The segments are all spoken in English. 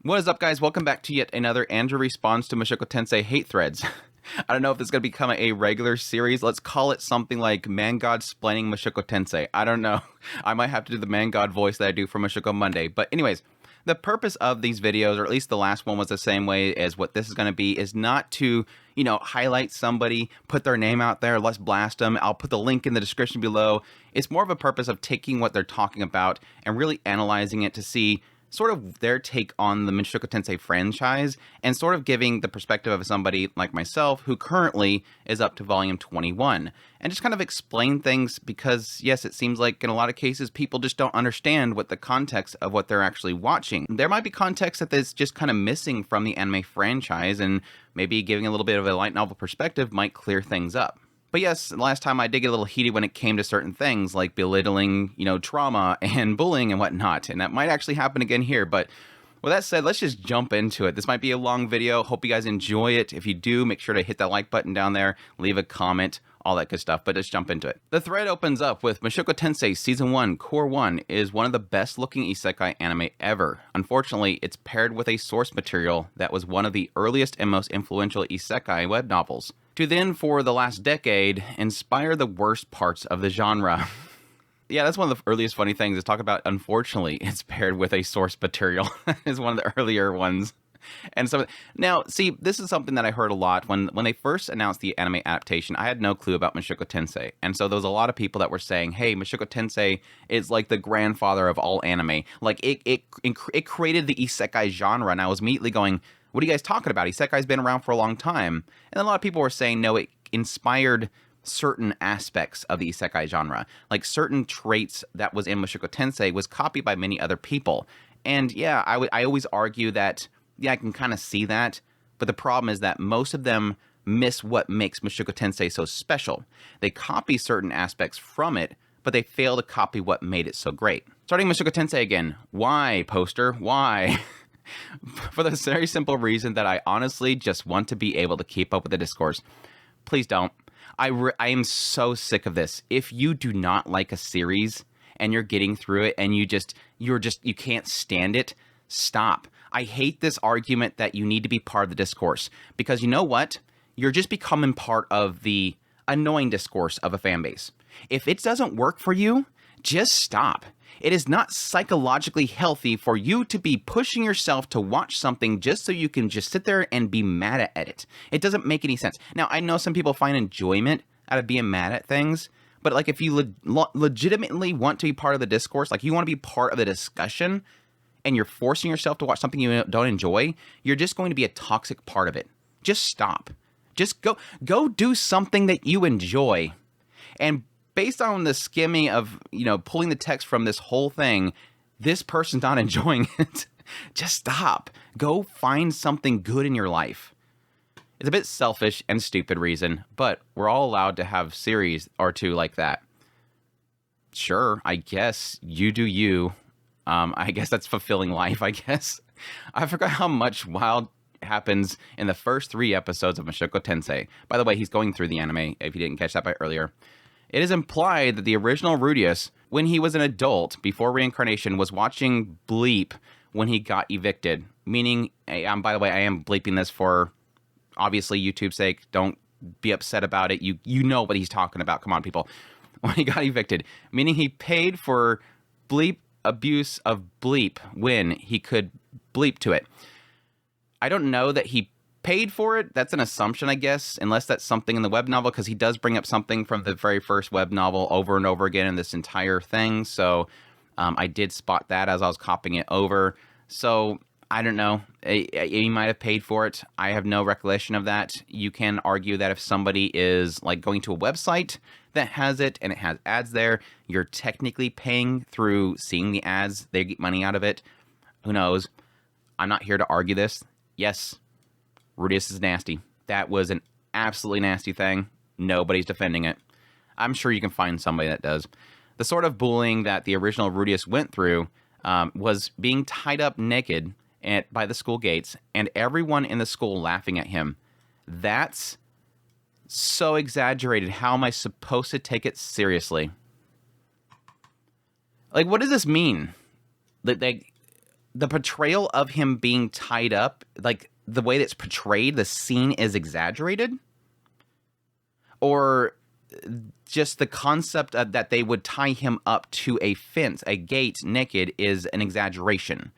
What is up, guys? Welcome back to yet another Andrew Responds to Mushoku Tensei hate threads. I don't know if this is going to become a regular series. Let's call it something like Man God Splaining Mushoku Tensei. I don't know. I might have to do the Man God voice that I do for Mushoku Monday. But anyways, the purpose of these videos, or at least the last one was the same way as what this is going to be, is not to, highlight somebody, put their name out there, let's blast them. I'll put the link in the description below. It's more of a purpose of taking what they're talking about and really analyzing it to see sort of their take on the Mushoku Tensei franchise and sort of giving the perspective of somebody like myself who currently is up to volume 21 and just kind of explain things because, yes, it seems like in a lot of cases people just don't understand what the context of what they're actually watching. There might be context that is just kind of missing from the anime franchise, and maybe giving a little bit of a light novel perspective might clear things up. But yes, last time I did get a little heated when it came to certain things like belittling, trauma and bullying and whatnot. And that might actually happen again here. But with that said, let's just jump into it. This might be a long video. Hope you guys enjoy it. If you do, make sure to hit that like button down there, leave a comment, all that good stuff. But let's jump into it. The thread opens up with Mushoku Tensei Season 1, Cour 1 is one of the best looking isekai anime ever. Unfortunately, it's paired with a source material that was one of the earliest and most influential isekai web novels, to then, for the last decade, inspire the worst parts of the genre. Yeah, that's one of the earliest funny things is talk about, unfortunately, it's paired with a source material. Is one of the earlier ones. And so, now, see, this is something that I heard a lot. When they first announced the anime adaptation, I had no clue about Mushoku Tensei. And so there was a lot of people that were saying, hey, Mushoku Tensei is like the grandfather of all anime. Like, it created the isekai genre, and I was immediately going, what are you guys talking about? Isekai's been around for a long time. And a lot of people were saying, no, it inspired certain aspects of the isekai genre. Like certain traits that was in Mushoku Tensei was copied by many other people. And yeah, I always argue that, yeah, I can kind of see that. But the problem is that most of them miss what makes Mushoku Tensei so special. They copy certain aspects from it, but they fail to copy what made it so great. Starting Mushoku Tensei again. Why, poster? Why? For the very simple reason that I honestly just want to be able to keep up with the discourse. Please don't. I am so sick of this. If you do not like a series and you're getting through it and you can't stand it, stop. I hate this argument that you need to be part of the discourse, because you know what? You're just becoming part of the annoying discourse of a fan base. If it doesn't work for you, just stop. It is not psychologically healthy for you to be pushing yourself to watch something just so you can just sit there and be mad at it. It doesn't make any sense. Now, I know some people find enjoyment out of being mad at things, but like if you legitimately want to be part of the discourse, like you want to be part of the discussion, and you're forcing yourself to watch something you don't enjoy, you're just going to be a toxic part of it. Just stop. Just go do something that you enjoy. And based on the skimming of, pulling the text from this whole thing, this person's not enjoying it. Just stop. Go find something good in your life. It's a bit selfish and stupid reason, but we're all allowed to have series or two like that. Sure, I guess you do you. I guess that's fulfilling life, I guess. I forgot how much wild happens in the first 3 episodes of Mushoku Tensei. By the way, he's going through the anime, if you didn't catch that by earlier. It is implied that the original Rudeus, when he was an adult before reincarnation, was watching Bleep when he got evicted. Meaning, by the way, I am bleeping this for, obviously, YouTube's sake. Don't be upset about it. You know what he's talking about. Come on, people. When he got evicted. Meaning he paid for Bleep abuse of Bleep when he could bleep to it. I don't know that he paid for it. That's an assumption, I guess, unless that's something in the web novel, because he does bring up something from the very first web novel over and over again in this entire thing. So I did spot that as I was copying it over. So I don't know. He might have paid for it. I have no recollection of that. You can argue that if somebody is like going to a website that has it and it has ads there, you're technically paying through seeing the ads. They get money out of it. Who knows? I'm not here to argue this. Yes, Rudeus is nasty. That was an absolutely nasty thing. Nobody's defending it. I'm sure you can find somebody that does. The sort of bullying that the original Rudeus went through was being tied up naked by the school gates and everyone in the school laughing at him. That's so exaggerated. How am I supposed to take it seriously? Like, what does this mean? the portrayal of him being tied up, like the way that's portrayed, the scene is exaggerated, or just the concept of that they would tie him up to a fence, a gate, naked, is an exaggeration.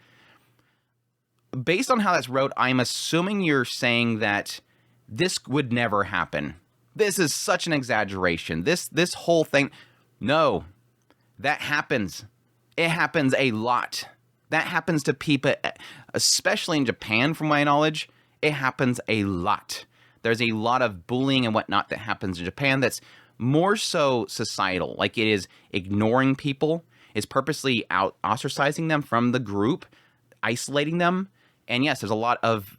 Based on how that's wrote, I'm assuming you're saying that this would never happen. This is such an exaggeration. This whole thing. No, that happens. It happens a lot. That happens to people, especially in Japan, from my knowledge. It happens a lot. There's a lot of bullying and whatnot that happens in Japan that's more so societal. Like, it is ignoring people, is purposely ostracizing them from the group, isolating them. And yes, there's a lot of,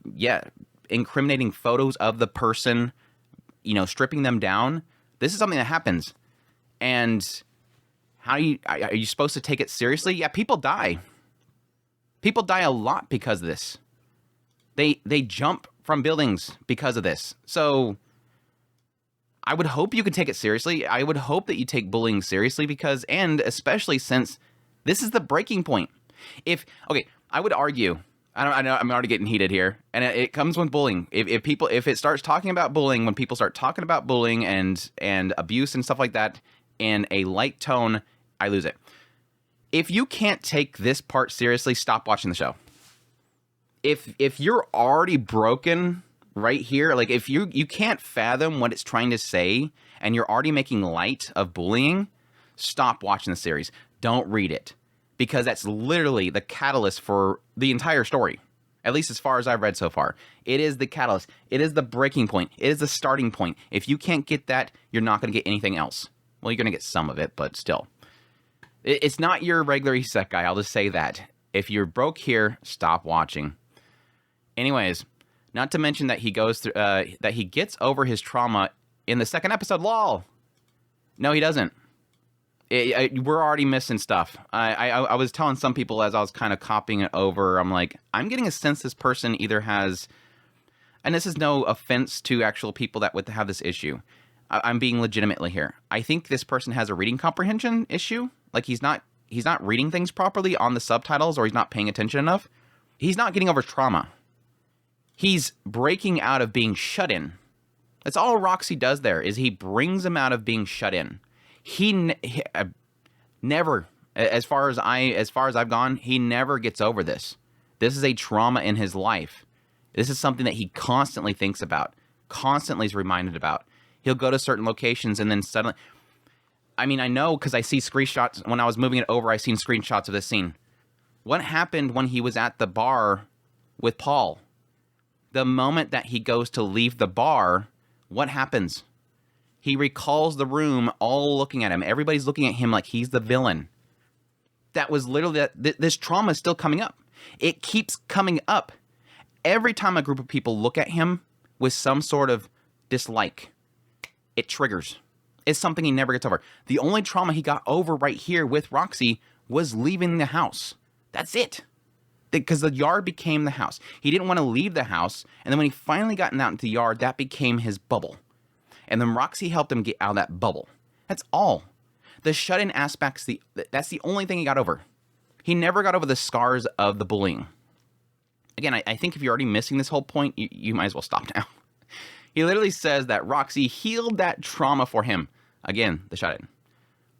incriminating photos of the person, stripping them down. This is something that happens. And are you supposed to take it seriously? Yeah, people die. People die a lot because of this. They jump from buildings because of this. So I would hope you could take it seriously. I would hope that you take bullying seriously and especially since this is the breaking point. I would argue, I know I'm already getting heated here, and it comes with bullying. If it starts talking about bullying, when people start talking about bullying and abuse and stuff like that in a light tone, I lose it. If you can't take this part seriously, stop watching the show. If you're already broken right here, like if you can't fathom what it's trying to say and you're already making light of bullying, stop watching the series. Don't read it, because that's literally the catalyst for the entire story. At least as far as I've read so far. It is the catalyst. It is the breaking point. It is the starting point. If you can't get that, you're not going to get anything else. Well, you're going to get some of it, but still. It's not your regular Isekai, I'll just say that. If you're broke here, stop watching. Anyways, not to mention that he goes through, that he gets over his trauma in the second episode. Lol. No, he doesn't. We're already missing stuff. I was telling some people as I was kind of copying it over, I'm like, I'm getting a sense this person either has, and this is no offense to actual people that would have this issue. I'm being legitimately here. I think this person has a reading comprehension issue. Like, he's not reading things properly on the subtitles, or he's not paying attention enough. He's not getting over trauma. He's breaking out of being shut in. That's all Roxy does there, is he brings him out of being shut in. He never, as far as I've gone, he never gets over this. This is a trauma in his life. This is something that he constantly thinks about, constantly is reminded about. He'll go to certain locations and then suddenly, I know because I see screenshots. When I was moving it over, I seen screenshots of this scene. What happened when he was at the bar with Paul? The moment that he goes to leave the bar, what happens? He recalls the room, all looking at him. Everybody's looking at him like he's the villain. That was literally, this trauma is still coming up. It keeps coming up. Every time a group of people look at him with some sort of dislike, it triggers. It's something he never gets over. The only trauma he got over right here with Roxy was leaving the house. That's it. Because the yard became the house. He didn't want to leave the house, and then when he finally got out into the yard, that became his bubble. And then Roxy helped him get out of that bubble. That's all. The shut-in aspect's that's the only thing he got over. He never got over the scars of the bullying. Again, I think if you're already missing this whole point, you might as well stop now. He literally says that Roxy healed that trauma for him. Again, the shut-in.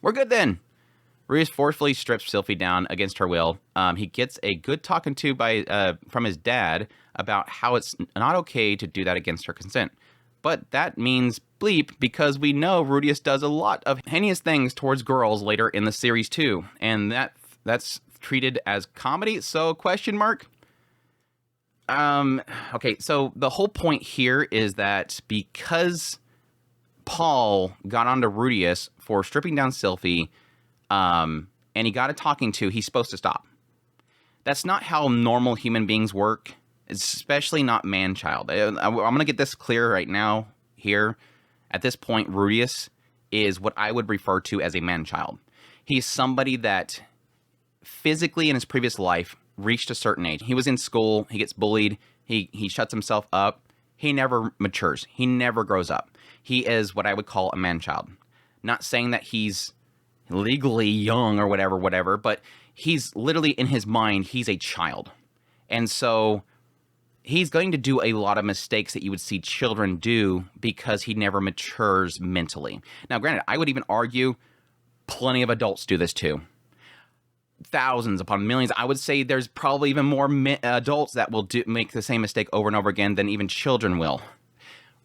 We're good then. Rudeus forcefully strips Sylphie down against her will. He gets a good talking to from his dad about how it's not okay to do that against her consent. But that means bleep, because we know Rudeus does a lot of heinous things towards girls later in the series too. And that's treated as comedy, so question mark? Okay, so the whole point here is that because Paul got onto Rudeus for stripping down Sylphie, and he got a talking to, he's supposed to stop. That's not how normal human beings work, especially not man-child. I'm going to get this clear right now here. At this point, Rudeus is what I would refer to as a man-child. He's somebody that physically in his previous life reached a certain age. He was in school, he gets bullied, he shuts himself up, he never matures, he never grows up. He is what I would call a man-child. Not saying that he's legally young or whatever, but he's literally in his mind, he's a child. And so he's going to do a lot of mistakes that you would see children do because he never matures mentally. Now, granted, I would even argue plenty of adults do this too. Thousands upon millions. I would say there's probably even more adults that will make the same mistake over and over again than even children will.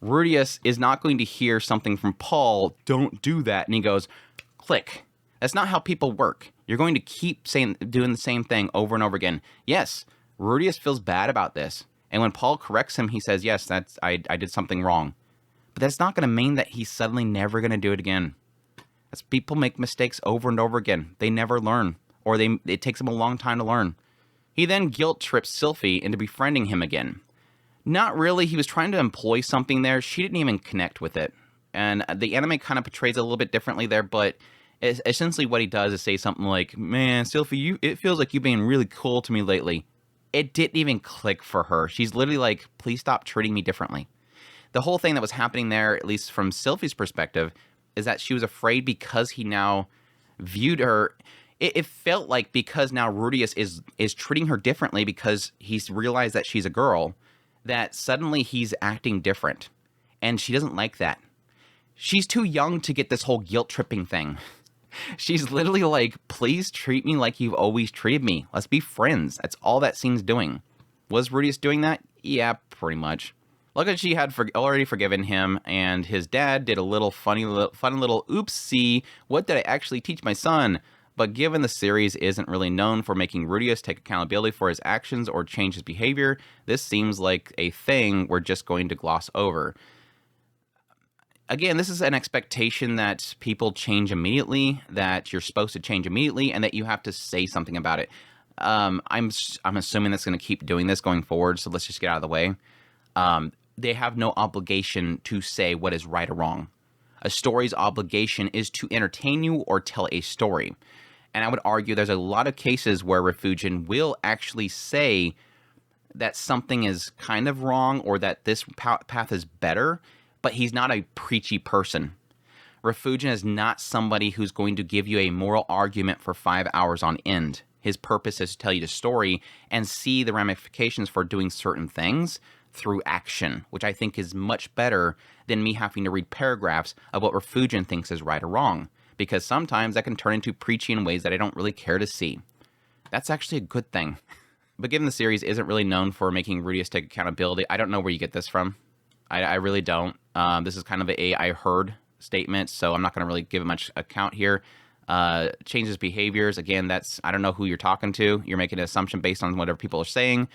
Rudeus is not going to hear something from Paul, don't do that, and he goes, click. That's not how people work. You're going to keep doing the same thing over and over again. Yes, Rudeus feels bad about this. And when Paul corrects him, he says, yes, I did something wrong. But that's not going to mean that he's suddenly never going to do it again. As people make mistakes over and over again. They never learn. Or it takes them a long time to learn. He then guilt trips Sylphie into befriending him again. Not really. He was trying to employ something there. She didn't even connect with it. And the anime kind of portrays it a little bit differently there, but essentially what he does is say something like, man, Sylphie, it feels like you've been really cool to me lately. It didn't even click for her. She's literally like, please stop treating me differently. The whole thing that was happening there, at least from Sylphie's perspective, is that she was afraid because he now viewed her. It felt like because now Rudeus is treating her differently because he's realized that she's a girl, that suddenly he's acting different. And she doesn't like that. She's too young to get this whole guilt-tripping thing. She's literally like, please treat me like you've always treated me. Let's be friends. That's all that scene's doing. Was Rudeus doing that? Yeah, pretty much. Luckily, she had already forgiven him, and his dad did a little fun little oopsie. What did I actually teach my son? But given the series isn't really known for making Rudeus take accountability for his actions or change his behavior, this seems like a thing we're just going to gloss over. Again, this is an expectation that people change immediately, that you're supposed to change immediately, and that you have to say something about it. I'm assuming that's going to keep doing this going forward, so let's just get out of the way. They have no obligation to say what is right or wrong. A story's obligation is to entertain you or tell a story. And I would argue there's a lot of cases where Refugien will actually say that something is kind of wrong or that this path is better, but he's not a preachy person. Refugien is not somebody who's going to give you a moral argument for 5 hours on end. His purpose is to tell you the story and see the ramifications for doing certain things through action, which I think is much better than me having to read paragraphs of what Refugien thinks is right or wrong, because sometimes that can turn into preachy in ways that I don't really care to see. That's actually a good thing. But given the series isn't really known for making Rudeus take accountability, I don't know where you get this from. I really don't. This is kind of a I heard statement, so I'm not going to really give it much account here. Changes behaviors. Again, I don't know who you're talking to. You're making an assumption based on whatever people are saying.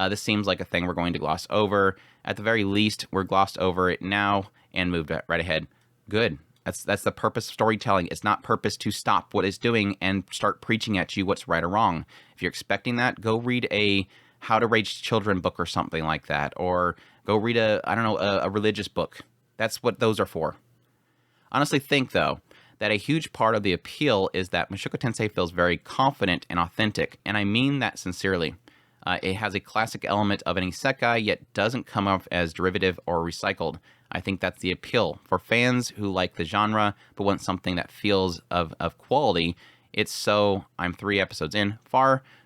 This seems like a thing we're going to gloss over. At the very least, we're glossed over it now and moved right ahead. Good. That's the purpose of storytelling. It's not purpose to stop what it's doing and start preaching at you what's right or wrong. If you're expecting that, go read a How to Raise Children book or something like that. Or go read a religious book. That's what those are for. Honestly think, though, that a huge part of the appeal is that Mushoku Tensei feels very confident and authentic. And I mean that sincerely. It has a classic element of an isekai, yet doesn't come off as derivative or recycled. I think that's the appeal. For fans who like the genre, but want something that feels of quality, it's so, I'm 3 episodes in,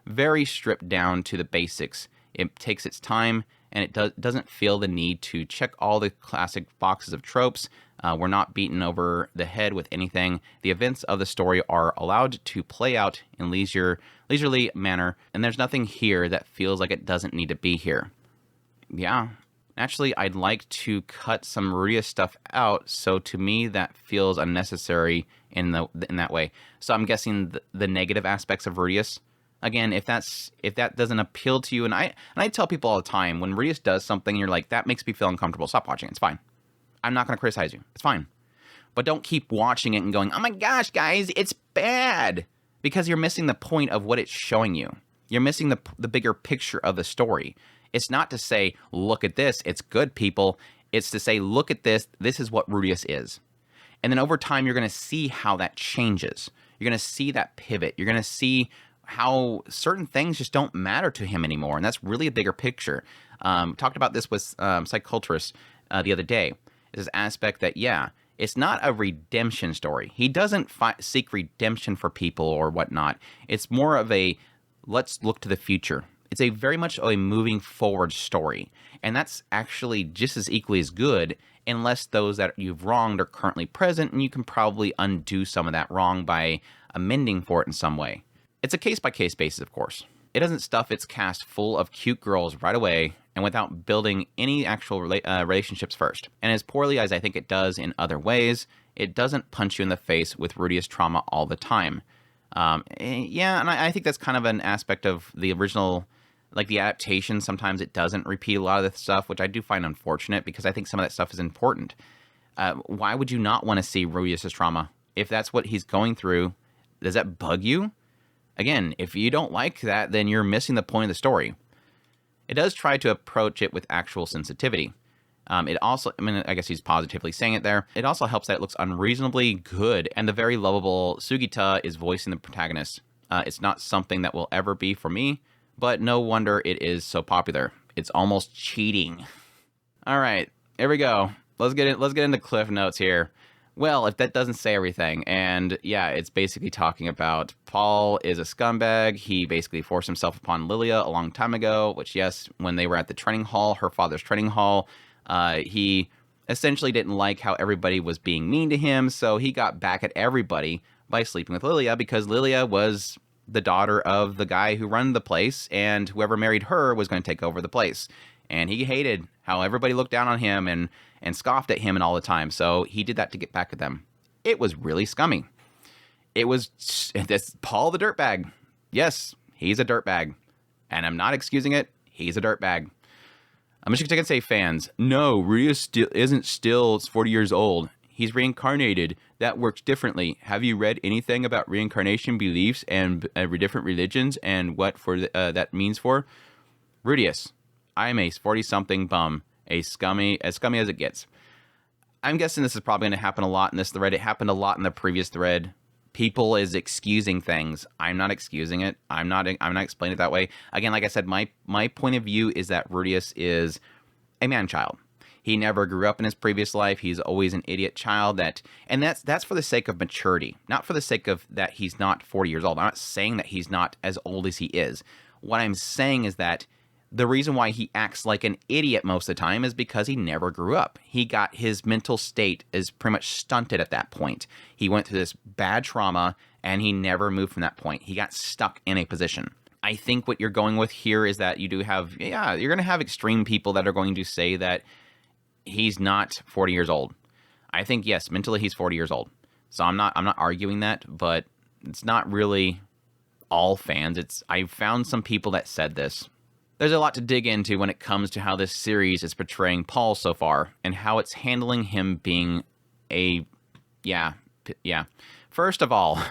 very stripped down to the basics. It takes its time, and it doesn't feel the need to check all the classic boxes of tropes. We're not beaten over the head with anything. The events of the story are allowed to play out in leisurely manner, and there's nothing here that feels like it doesn't need to be here. Yeah. Naturally, I'd like to cut some Rudeus stuff out, so to me that feels unnecessary in that way. So I'm guessing the negative aspects of Rudeus. Again, if that doesn't appeal to you, and I tell people all the time, when Rudeus does something and you're like, that makes me feel uncomfortable, stop watching. It's fine. I'm not going to criticize you. It's fine. But don't keep watching it and going, oh my gosh, guys, it's bad. Because you're missing the point of what it's showing you. You're missing the bigger picture of the story. It's not to say, look at this, it's good, people. It's to say, look at this, this is what Rudeus is. And then over time, you're going to see how that changes. You're going to see that pivot. You're going to see how certain things just don't matter to him anymore. And that's really a bigger picture. Talked about this with Psychoculturist the other day. This aspect that, yeah, It's not a redemption story. He doesn't seek redemption for people or whatnot. It's more of a let's look to the future. It's a very much a moving forward story. And that's actually just as equally as good, unless those that you've wronged are currently present, and you can probably undo some of that wrong by amending for it in some way. It's a case-by-case basis, of course. It doesn't stuff its cast full of cute girls right away and without building any actual relationships first. And as poorly as I think it does in other ways, it doesn't punch you in the face with Rudeus trauma all the time. Yeah, and I think that's kind of an aspect of the original, like the adaptation. Sometimes it doesn't repeat a lot of the stuff, which I do find unfortunate because I think some of that stuff is important. Why would you not want to see Rudeus' trauma? If that's what he's going through, does that bug you? Again, if you don't like that, then you're missing the point of the story. It does try to approach it with actual sensitivity. It also, I mean, I guess he's positively saying it there. It also helps that it looks unreasonably good, and the very lovable Sugita is voicing the protagonist. It's not something that will ever be for me, but no wonder it is so popular. It's almost cheating. All right, here we go. Let's get into Cliff Notes here. Well, if that doesn't say everything, and yeah, it's basically talking about Paul is a scumbag. He basically forced himself upon Lilia a long time ago, which, yes, when they were at the training hall, her father's training hall, he essentially didn't like how everybody was being mean to him, so he got back at everybody by sleeping with Lilia, because Lilia was the daughter of the guy who ran the place, and whoever married her was going to take over the place. And he hated how everybody looked down on him and scoffed at him and all the time. So he did that to get back at them. It was really scummy. It was this Paul the dirtbag. Yes, he's a dirtbag. And I'm not excusing it. He's a dirtbag. Mushoku Tensei fans, no, Rudeus isn't still 40 years old. He's reincarnated. That works differently. Have you read anything about reincarnation beliefs and different religions and what that means for? Rudeus, I'm a 40-something bum, as scummy as it gets. I'm guessing this is probably going to happen a lot in this thread. It happened a lot in the previous thread. People is excusing things. I'm not excusing it. I'm not explaining it that way. Again, like I said, my point of view is that Rudeus is a man-child. He never grew up in his previous life. He's always an idiot child. And that's for the sake of maturity, not for the sake of that he's not 40 years old. I'm not saying that he's not as old as he is. What I'm saying is that the reason why he acts like an idiot most of the time is because he never grew up. He got his mental state is pretty much stunted at that point. He went through this bad trauma and he never moved from that point. He got stuck in a position. I think what you're going with here is that you do have, you're going to have extreme people that are going to say that he's not 40 years old. I think, yes, mentally he's 40 years old. So I'm not arguing that, but it's not really all fans. I found some people that said this. There's a lot to dig into when it comes to how this series is portraying Paul so far, and how it's handling him being yeah. First of all,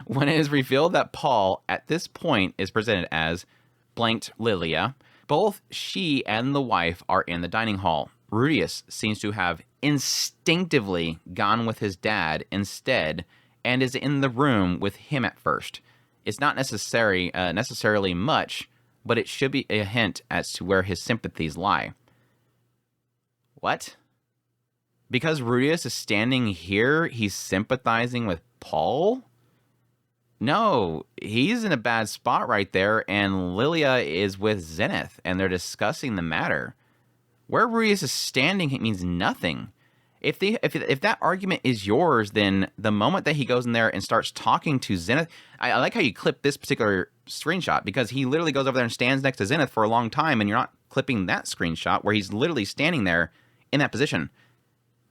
when it is revealed that Paul, at this point, is presented as blanked Lilia, both she and the wife are in the dining hall. Rudeus seems to have instinctively gone with his dad instead, and is in the room with him at first. It's not necessarily much, but it should be a hint as to where his sympathies lie. What? Because Rudeus is standing here, he's sympathizing with Paul? No, he's in a bad spot right there, and Lilia is with Zenith, and they're discussing the matter. Where Rudeus is standing, it means nothing. If that argument is yours, then the moment that he goes in there and starts talking to Zenith, I like how you clip this particular screenshot, because he literally goes over there and stands next to Zenith for a long time, and you're not clipping that screenshot where he's literally standing there in that position.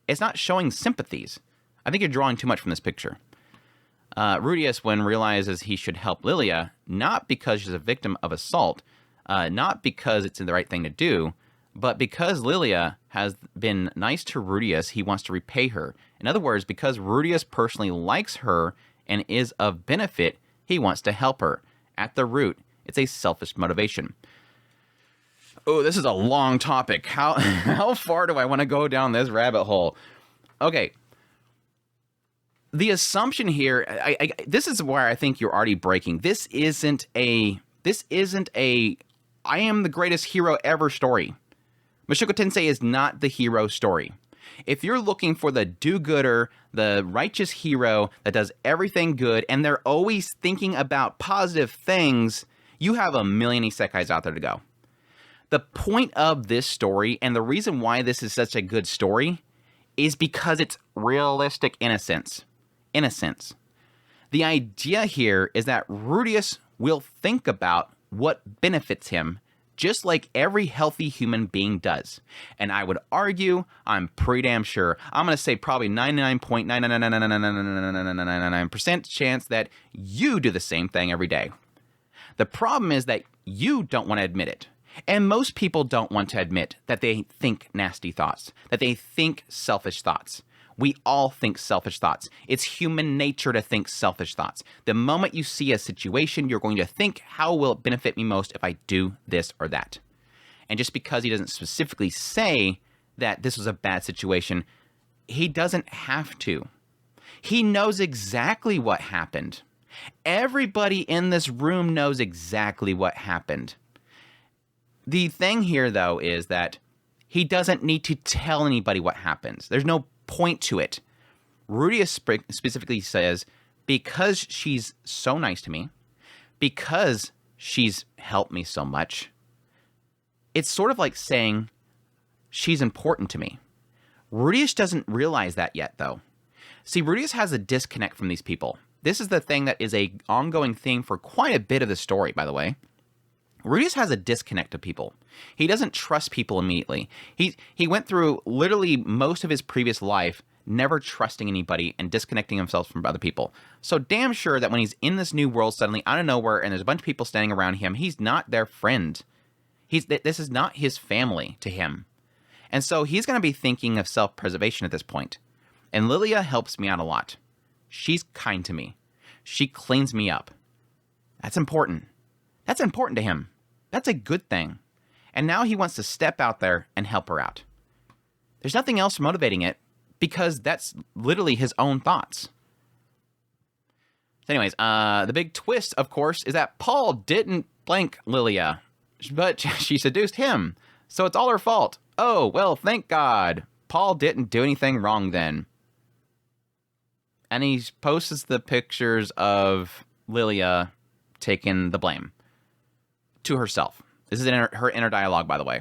It's not showing sympathies. I think you're drawing too much from this picture. Rudeus, when realizes he should help Lilia, not because she's a victim of assault, not because it's the right thing to do, but because Lilia has been nice to Rudeus, he wants to repay her. In other words, because Rudeus personally likes her and is of benefit, he wants to help her. At the root, it's a selfish motivation. Oh, this is a long topic. How far do I want to go down this rabbit hole? Okay. The assumption here, this is where I think you're already breaking. This isn't a I am the greatest hero ever story. Mushoku Tensei is not the hero story. If you're looking for the do-gooder, the righteous hero that does everything good, and they're always thinking about positive things, you have a million isekais out there to go. The point of this story, and the reason why this is such a good story, is because it's realistic innocence. Innocence. The idea here is that Rudeus will think about what benefits him, just like every healthy human being does. And I would argue, I'm pretty damn sure, I'm going to say probably 99.999999999% chance that you do the same thing every day. The problem is that you don't want to admit it. And most people don't want to admit that they think nasty thoughts, that they think selfish thoughts. We all think selfish thoughts. It's human nature to think selfish thoughts. The moment you see a situation, you're going to think, how will it benefit me most if I do this or that? And just because he doesn't specifically say that this was a bad situation, he doesn't have to. He knows exactly what happened. Everybody in this room knows exactly what happened. The thing here, though, is that he doesn't need to tell anybody what happens. There's no point to it. Rudeus specifically says, because she's so nice to me, because she's helped me so much, it's sort of like saying she's important to me. Rudeus doesn't realize that yet, though. See, Rudeus has a disconnect from these people. This is the thing that is an ongoing theme for quite a bit of the story, by the way. Rudeus has a disconnect of people. He doesn't trust people immediately. He went through literally most of his previous life never trusting anybody and disconnecting himself from other people. So damn sure that when he's in this new world suddenly out of nowhere and there's a bunch of people standing around him, he's not their friend. This is not his family to him. And so he's going to be thinking of self-preservation at this point. And Lilia helps me out a lot. She's kind to me. She cleans me up. That's important. That's important to him. That's a good thing. And now he wants to step out there and help her out. There's nothing else motivating it because that's literally his own thoughts. So anyways, the big twist, of course, is that Paul didn't blank Lilia, but she seduced him. So it's all her fault. Oh, well, thank God. Paul didn't do anything wrong then. And he posts the pictures of Lilia taking the blame to herself. This is in her inner dialogue, by the way.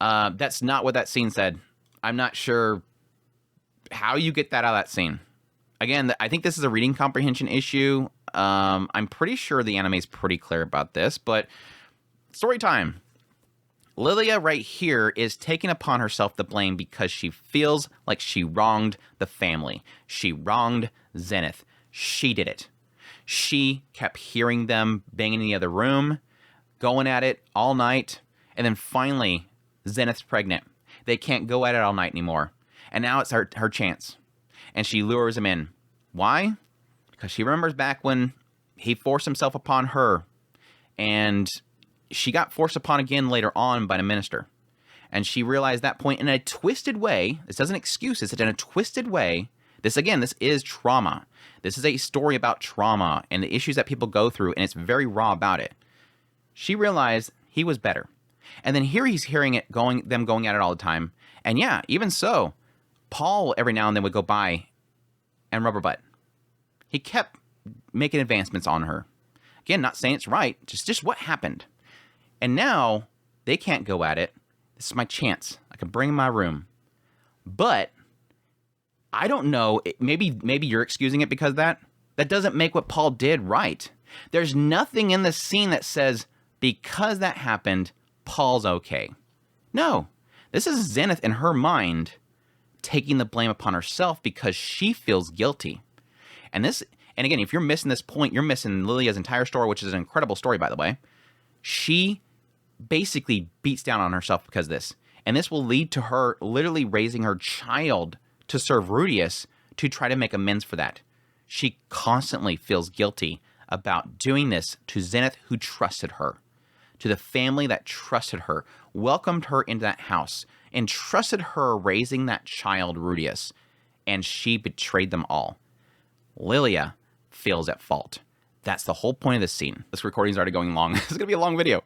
That's not what that scene said. I'm not sure how you get that out of that scene. Again, I think this is a reading comprehension issue. I'm pretty sure the anime is pretty clear about this, but story time. Lilia right here is taking upon herself the blame because she feels like she wronged the family. She wronged Zenith. She did it. She kept hearing them banging in the other room, going at it all night, and then finally, Zenith's pregnant. They can't go at it all night anymore. And now it's her chance. And she lures him in. Why? Because she remembers back when he forced himself upon her, and she got forced upon again later on by the minister. And she realized that point in a twisted way. This doesn't excuse this. It's in a twisted way. This is trauma. This is a story about trauma and the issues that people go through, and it's very raw about it. She realized he was better. And then here he's hearing it them going at it all the time. And yeah, even so, Paul every now and then would go by and rub her butt. He kept making advancements on her. Again, not saying it's right, just what happened. And now they can't go at it. This is my chance. I can bring in my room. But I don't know. Maybe you're excusing it because of that. That doesn't make what Paul did right. There's nothing in the scene that says because that happened, Paul's okay. No. This is Zenith in her mind taking the blame upon herself because she feels guilty. And again, if you're missing this point, you're missing Lilia's entire story, which is an incredible story, by the way. She basically beats down on herself because of this. And this will lead to her literally raising her child to serve Rudeus to try to make amends for that. She constantly feels guilty about doing this to Zenith, who trusted her, to the family that trusted her, welcomed her into that house, and trusted her raising that child, Rudeus, and she betrayed them all. Lilia feels at fault. That's the whole point of this scene. This recording's already going long. It's going to be a long video.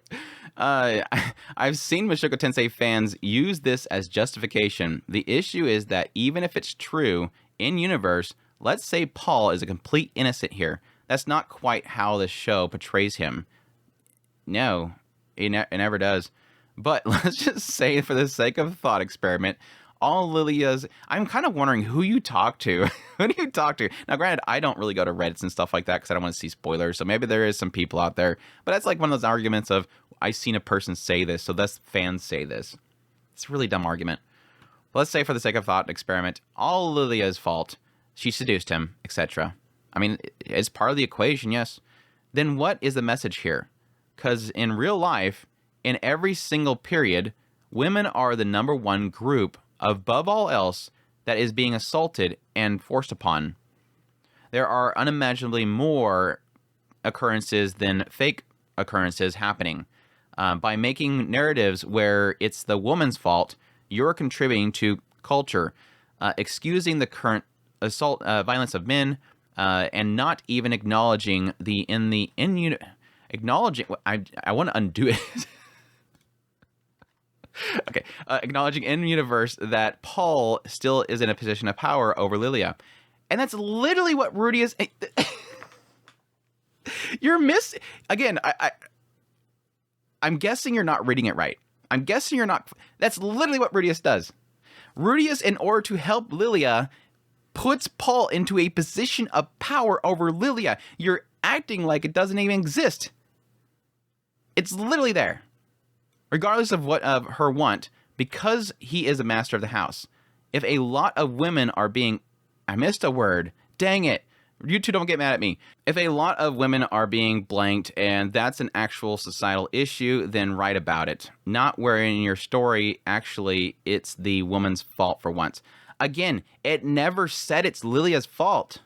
I've seen Mushoku Tensei fans use this as justification. The issue is that even if it's true, in universe, let's say Paul is a complete innocent here. That's not quite how the show portrays him. No, it never does. But let's just say, for the sake of thought experiment, all Lilia's... I'm kind of wondering who you talk to. Who do you talk to? Now, granted, I don't really go to Reddits and stuff like that because I don't want to see spoilers. So maybe there is some people out there. But that's like one of those arguments of, I've seen a person say this, so thus fans say this. It's a really dumb argument. But let's say, for the sake of thought experiment, all Lilia's fault. She seduced him, etc. I mean, it's part of the equation, yes. Then what is the message here? Because in real life, in every single period, women are the number one group above all else that is being assaulted and forced upon. There are unimaginably more occurrences than fake occurrences happening. By making narratives where it's the woman's fault, you're contributing to culture, excusing the current assault, violence of men, and not even acknowledging acknowledging. I want to undo it. Okay, acknowledging in universe that Paul still is in a position of power over Lilia, and that's literally what Rudeus. You're missing again. I'm guessing you're not reading it right. I'm guessing you're not. That's literally what Rudeus does. Rudeus, in order to help Lilia, puts Paul into a position of power over Lilia. You're acting like it doesn't even exist. It's literally there. Regardless of what of her want, because he is a master of the house. If a lot of women are being... I missed a word. Dang it. You two don't get mad at me. If a lot of women are being blanked and that's an actual societal issue, then write about it. Not where in your story, actually, it's the woman's fault for once. Again, it never said it's Lilia's fault.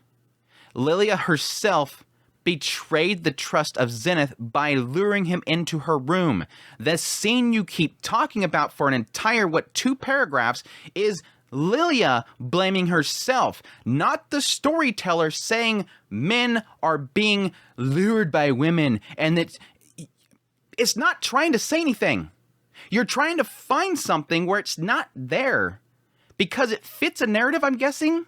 Lilia herself betrayed the trust of Zenith by luring him into her room. The scene you keep talking about for an entire, 2 paragraphs is Lilia blaming herself, not the storyteller saying men are being lured by women, and it's not trying to say anything. You're trying to find something where it's not there because it fits a narrative, I'm guessing.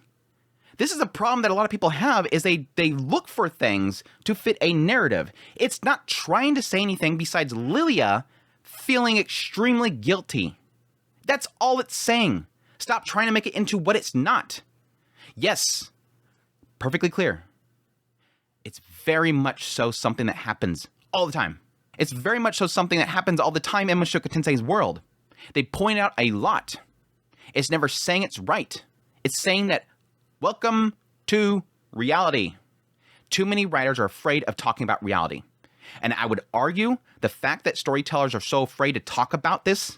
This is a problem that a lot of people have, is they look for things to fit a narrative. It's not trying to say anything besides Lilia feeling extremely guilty. That's all it's saying. Stop trying to make it into what it's not. Yes, perfectly clear. It's very much so something that happens all the time. It's very much so something that happens all the time in Mushoku Tensei's world. They point out a lot. It's never saying it's right. It's saying that welcome to reality. Too many writers are afraid of talking about reality. And I would argue the fact that storytellers are so afraid to talk about this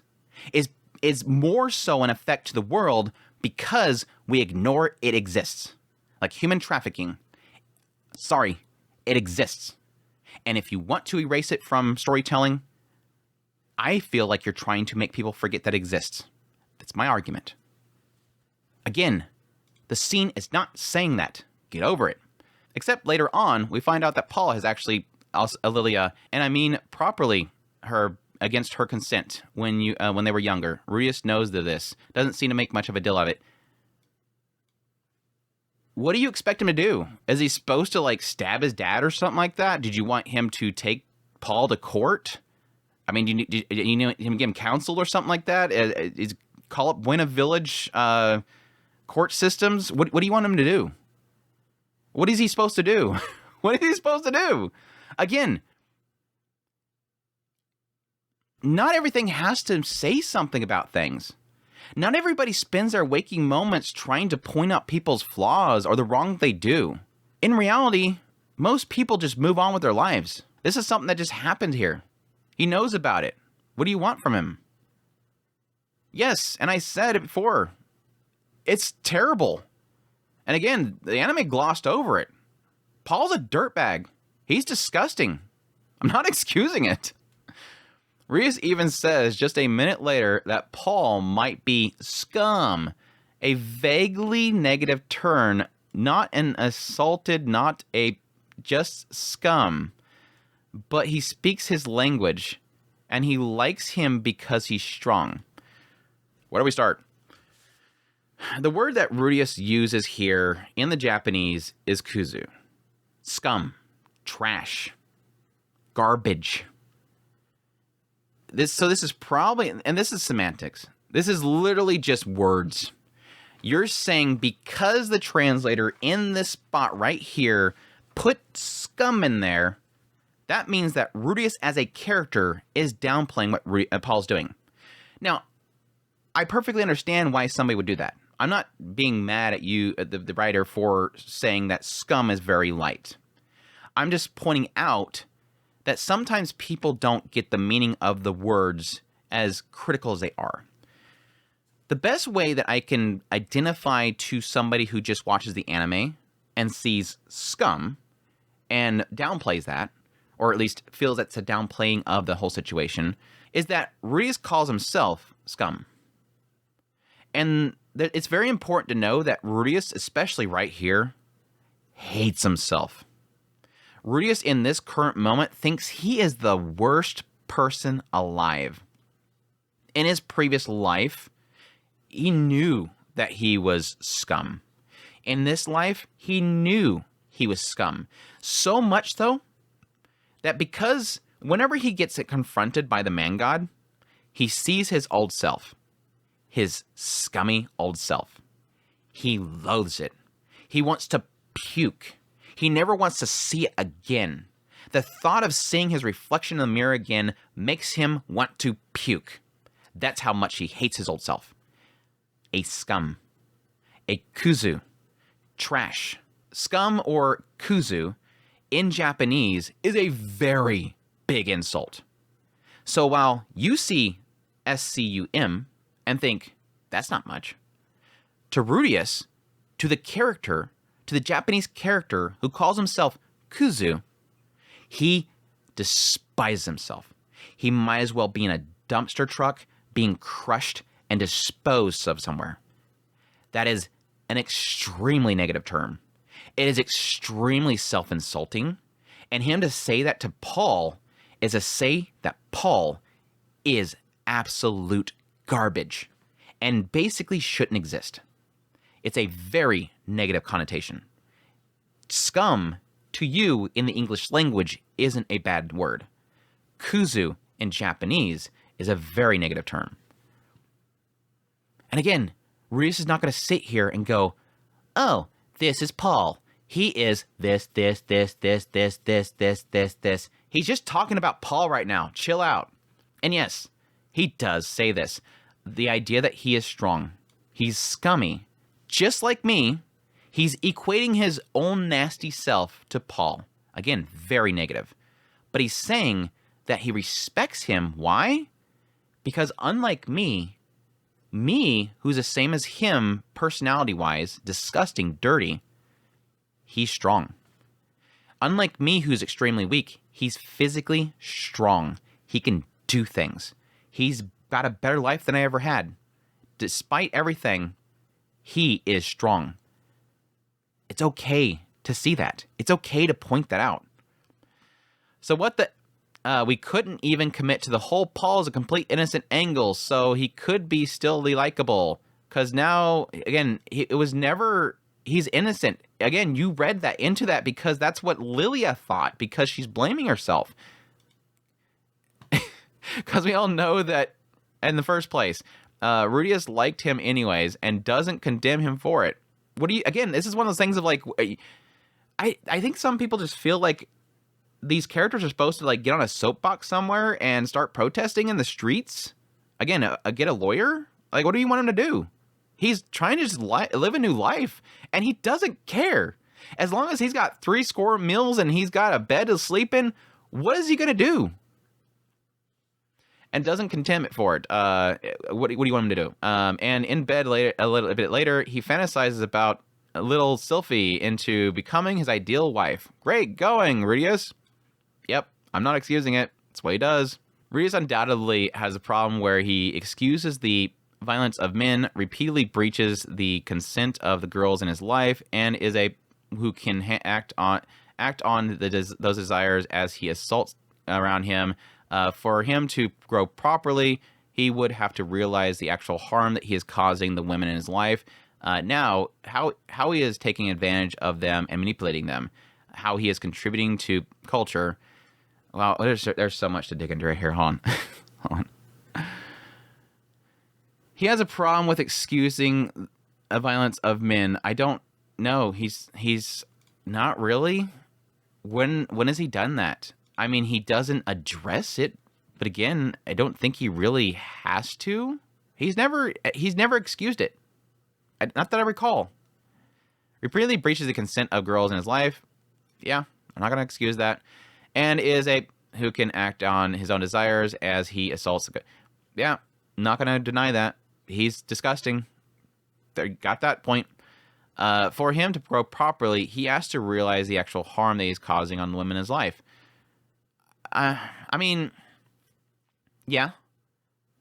is more so an effect to the world because we ignore it exists. Like human trafficking. Sorry, it exists. And if you want to erase it from storytelling, I feel like you're trying to make people forget that it exists. That's my argument. Again, the scene is not saying that. Get over it. Except later on, we find out that Paul has actually Lilia, and I mean properly, her against her consent when they were younger. Rudeus knows of this. Doesn't seem to make much of a deal of it. What do you expect him to do? Is he supposed to stab his dad or something like that? Did you want him to take Paul to court? I mean, do you know him give him counsel or something like that? Is call up Buena Village court systems? What do you want him to do? What is he supposed to do? What is he supposed to do? Again, not everything has to say something about things. Not everybody spends their waking moments trying to point out people's flaws or the wrong they do. In reality, most people just move on with their lives. This is something that just happened here. He knows about it. What do you want from him? Yes, and I said it before. It's terrible. And again, the anime glossed over it. Paul's a dirtbag. He's disgusting. I'm not excusing it. Rudeus even says just a minute later that Paul might be scum, a vaguely negative turn, not an assaulted, not a just scum, but he speaks his language, and he likes him because he's strong. Where do we start? The word that Rudeus uses here in the Japanese is kuzu. Scum, trash, garbage. This is probably, and this is semantics. This is literally just words. You're saying because the translator in this spot right here put scum in there, that means that Rudeus as a character is downplaying what Paul's doing. Now, I perfectly understand why somebody would do that. I'm not being mad at you, the writer, for saying that scum is very light. I'm just pointing out that sometimes people don't get the meaning of the words as critical as they are. The best way that I can identify to somebody who just watches the anime and sees scum and downplays that, or at least feels that's a downplaying of the whole situation, is that Rudeus calls himself scum. And it's very important to know that Rudeus, especially right here, hates himself. Rudeus, in this current moment, thinks he is the worst person alive. In his previous life, he knew that he was scum. In this life, he knew he was scum. So much, though, that because whenever he gets confronted by the man god, he sees his old self. His scummy old self. He loathes it. He wants to puke. He never wants to see it again. The thought of seeing his reflection in the mirror again makes him want to puke. That's how much he hates his old self. A scum. A kuzu. Trash. Scum or kuzu in Japanese is a very big insult. So while you see SCUM and think, that's not much, to Rudeus, to the character, to the Japanese character who calls himself kuzu, he despises himself. He might as well be in a dumpster truck, being crushed and disposed of somewhere. That is an extremely negative term. It is extremely self-insulting, and him to say that to Paul is to say that Paul is absolute garbage and basically shouldn't exist. It's a very negative connotation. Scum, to you in the English language, isn't a bad word. Kuzu in Japanese is a very negative term. And again, Rudeus is not going to sit here and go, oh, this is Paul. He is this. He's just talking about Paul right now. Chill out. And yes, he does say this. The idea that he is strong. He's scummy. Just like me, he's equating his own nasty self to Paul. Again, very negative. But he's saying that he respects him. Why? Because unlike me, who's the same as him personality-wise, disgusting, dirty, he's strong. Unlike me, who's extremely weak, he's physically strong. He can do things. He's got a better life than I ever had. Despite everything, he is strong. It's okay to see that. It's okay to point that out. So we couldn't even commit to the whole Paul is a complete innocent angle, so he could be still likable. Because now, again, he's innocent. Again, you read that into that because that's what Lilia thought, because she's blaming herself. Because we all know that in the first place, Rudeus liked him anyways and doesn't condemn him for it. Again, this is one of those things of like, I think some people just feel like these characters are supposed to like get on a soapbox somewhere and start protesting in the streets. Again, get a lawyer? Like, what do you want him to do? He's trying to just live a new life, and he doesn't care. As long as he's got 70 meals and he's got a bed to sleep in, what is he going to do? And doesn't condemn it for it. What do you want him to do? And in bed later, a little bit later, he fantasizes about a little Sylphie into becoming his ideal wife. Great going, Rudeus. Yep, I'm not excusing it. That's what he does. Rudeus undoubtedly has a problem where he excuses the violence of men, repeatedly breaches the consent of the girls in his life, and is who can act act on those desires as he assaults around him. For him to grow properly, he would have to realize the actual harm that he is causing the women in his life. Now, how he is taking advantage of them and manipulating them, how he is contributing to culture. Wow, there's so much to dig into right here. Hold on. He has a problem with excusing the violence of men. I don't know. He's not really. When has he done that? I mean, he doesn't address it, but again, I don't think he really has to. He's never excused it. Not that I recall. Repeatedly breaches the consent of girls in his life. Yeah, I'm not going to excuse that. And is who can act on his own desires as he assaults. Yeah, not going to deny that. He's disgusting. Got that point. For him to grow properly, he has to realize the actual harm that he's causing on the women in his life. I mean, yeah.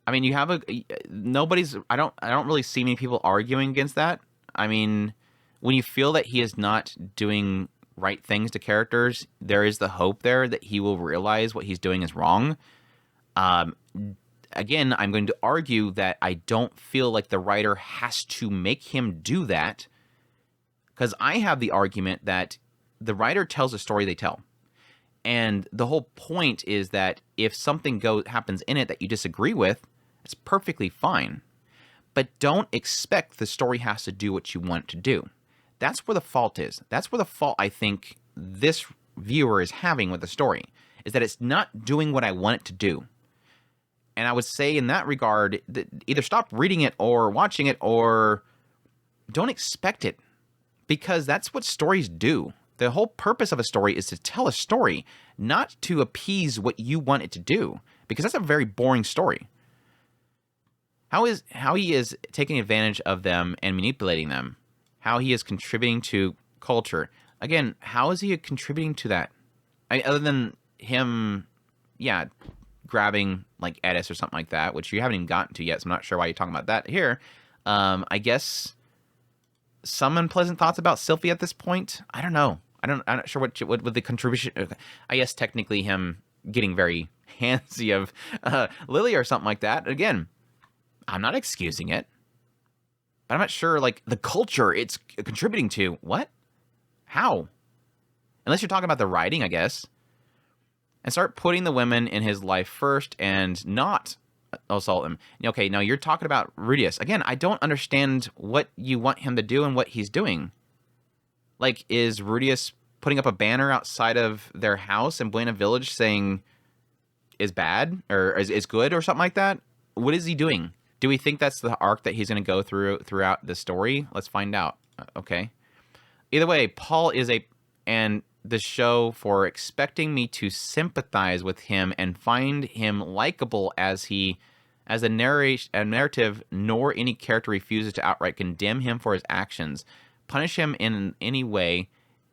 I mean, you have I don't really see many people arguing against that. I mean, when you feel that he is not doing right things to characters, there is the hope there that he will realize what he's doing is wrong. Again, I'm going to argue that I don't feel like the writer has to make him do that, because I have the argument that the writer tells a story they tell. And the whole point is that if something happens in it that you disagree with, it's perfectly fine. But don't expect the story has to do what you want it to do. That's where the fault is. That's where the fault I think this viewer is having with the story, is that it's not doing what I want it to do. And I would say in that regard, that either stop reading it or watching it, or don't expect it, because that's what stories do. The whole purpose of a story is to tell a story, not to appease what you want it to do, because that's a very boring story. How he is taking advantage of them and manipulating them, how he is contributing to culture. Again, how is he contributing to that? Other than him, grabbing like Edis or something like that, which you haven't even gotten to yet, so I'm not sure why you're talking about that here. I guess some unpleasant thoughts about Sylvie at this point. I don't know. I'm not sure what the contribution. I guess technically him getting very handsy of Lilia or something like that. Again, I'm not excusing it, but I'm not sure like the culture it's contributing to. What? How? Unless you're talking about the writing, I guess. And start putting the women in his life first and not assault him. Okay, now you're talking about Rudeus. Again, I don't understand what you want him to do and what he's doing. Like, is Rudeus putting up a banner outside of their house in Buena Village saying is bad or is good or something like that? What is he doing? Do we think that's the arc that he's going to go throughout the story? Let's find out. Okay. Either way, Paul is and the show for expecting me to sympathize with him and find him likable as a narrative, nor any character refuses to outright condemn him for his actions, punish him in any way,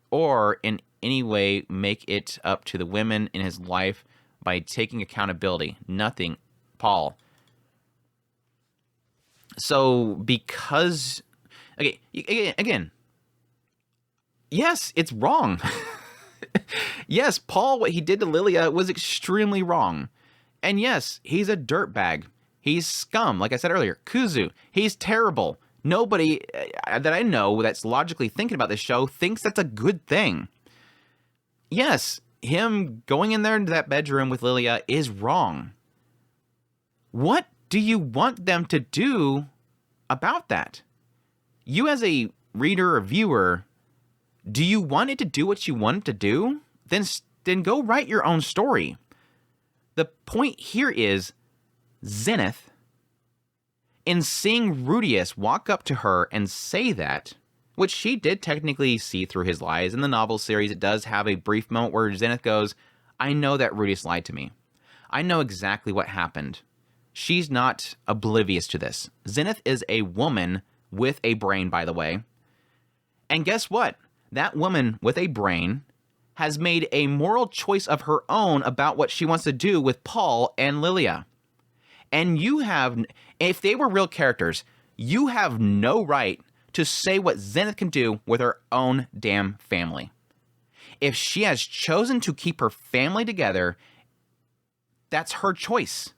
or in any way make it up to the women in his life by taking accountability. Nothing. Paul. So because, okay, again, yes, it's wrong. Yes, Paul, what he did to Lilia was extremely wrong. And yes, he's a dirtbag. He's scum, like I said earlier. Kuzu, he's terrible. Nobody that I know that's logically thinking about this show thinks that's a good thing. Yes, him going in there into that bedroom with Lilia is wrong. What do you want them to do about that? You as a reader or viewer, do you want it to do what you want it to do? Then go write your own story. The point here is Zenith, in seeing Rudeus walk up to her and say that, which she did technically see through his lies. In the novel series, it does have a brief moment where Zenith goes, I know that Rudeus lied to me. I know exactly what happened. She's not oblivious to this. Zenith is a woman with a brain, by the way. And guess what? That woman with a brain has made a moral choice of her own about what she wants to do with Paul and Lilia. And you have, if they were real characters, you have no right to say what Zenith can do with her own damn family. If she has chosen to keep her family together, that's her choice.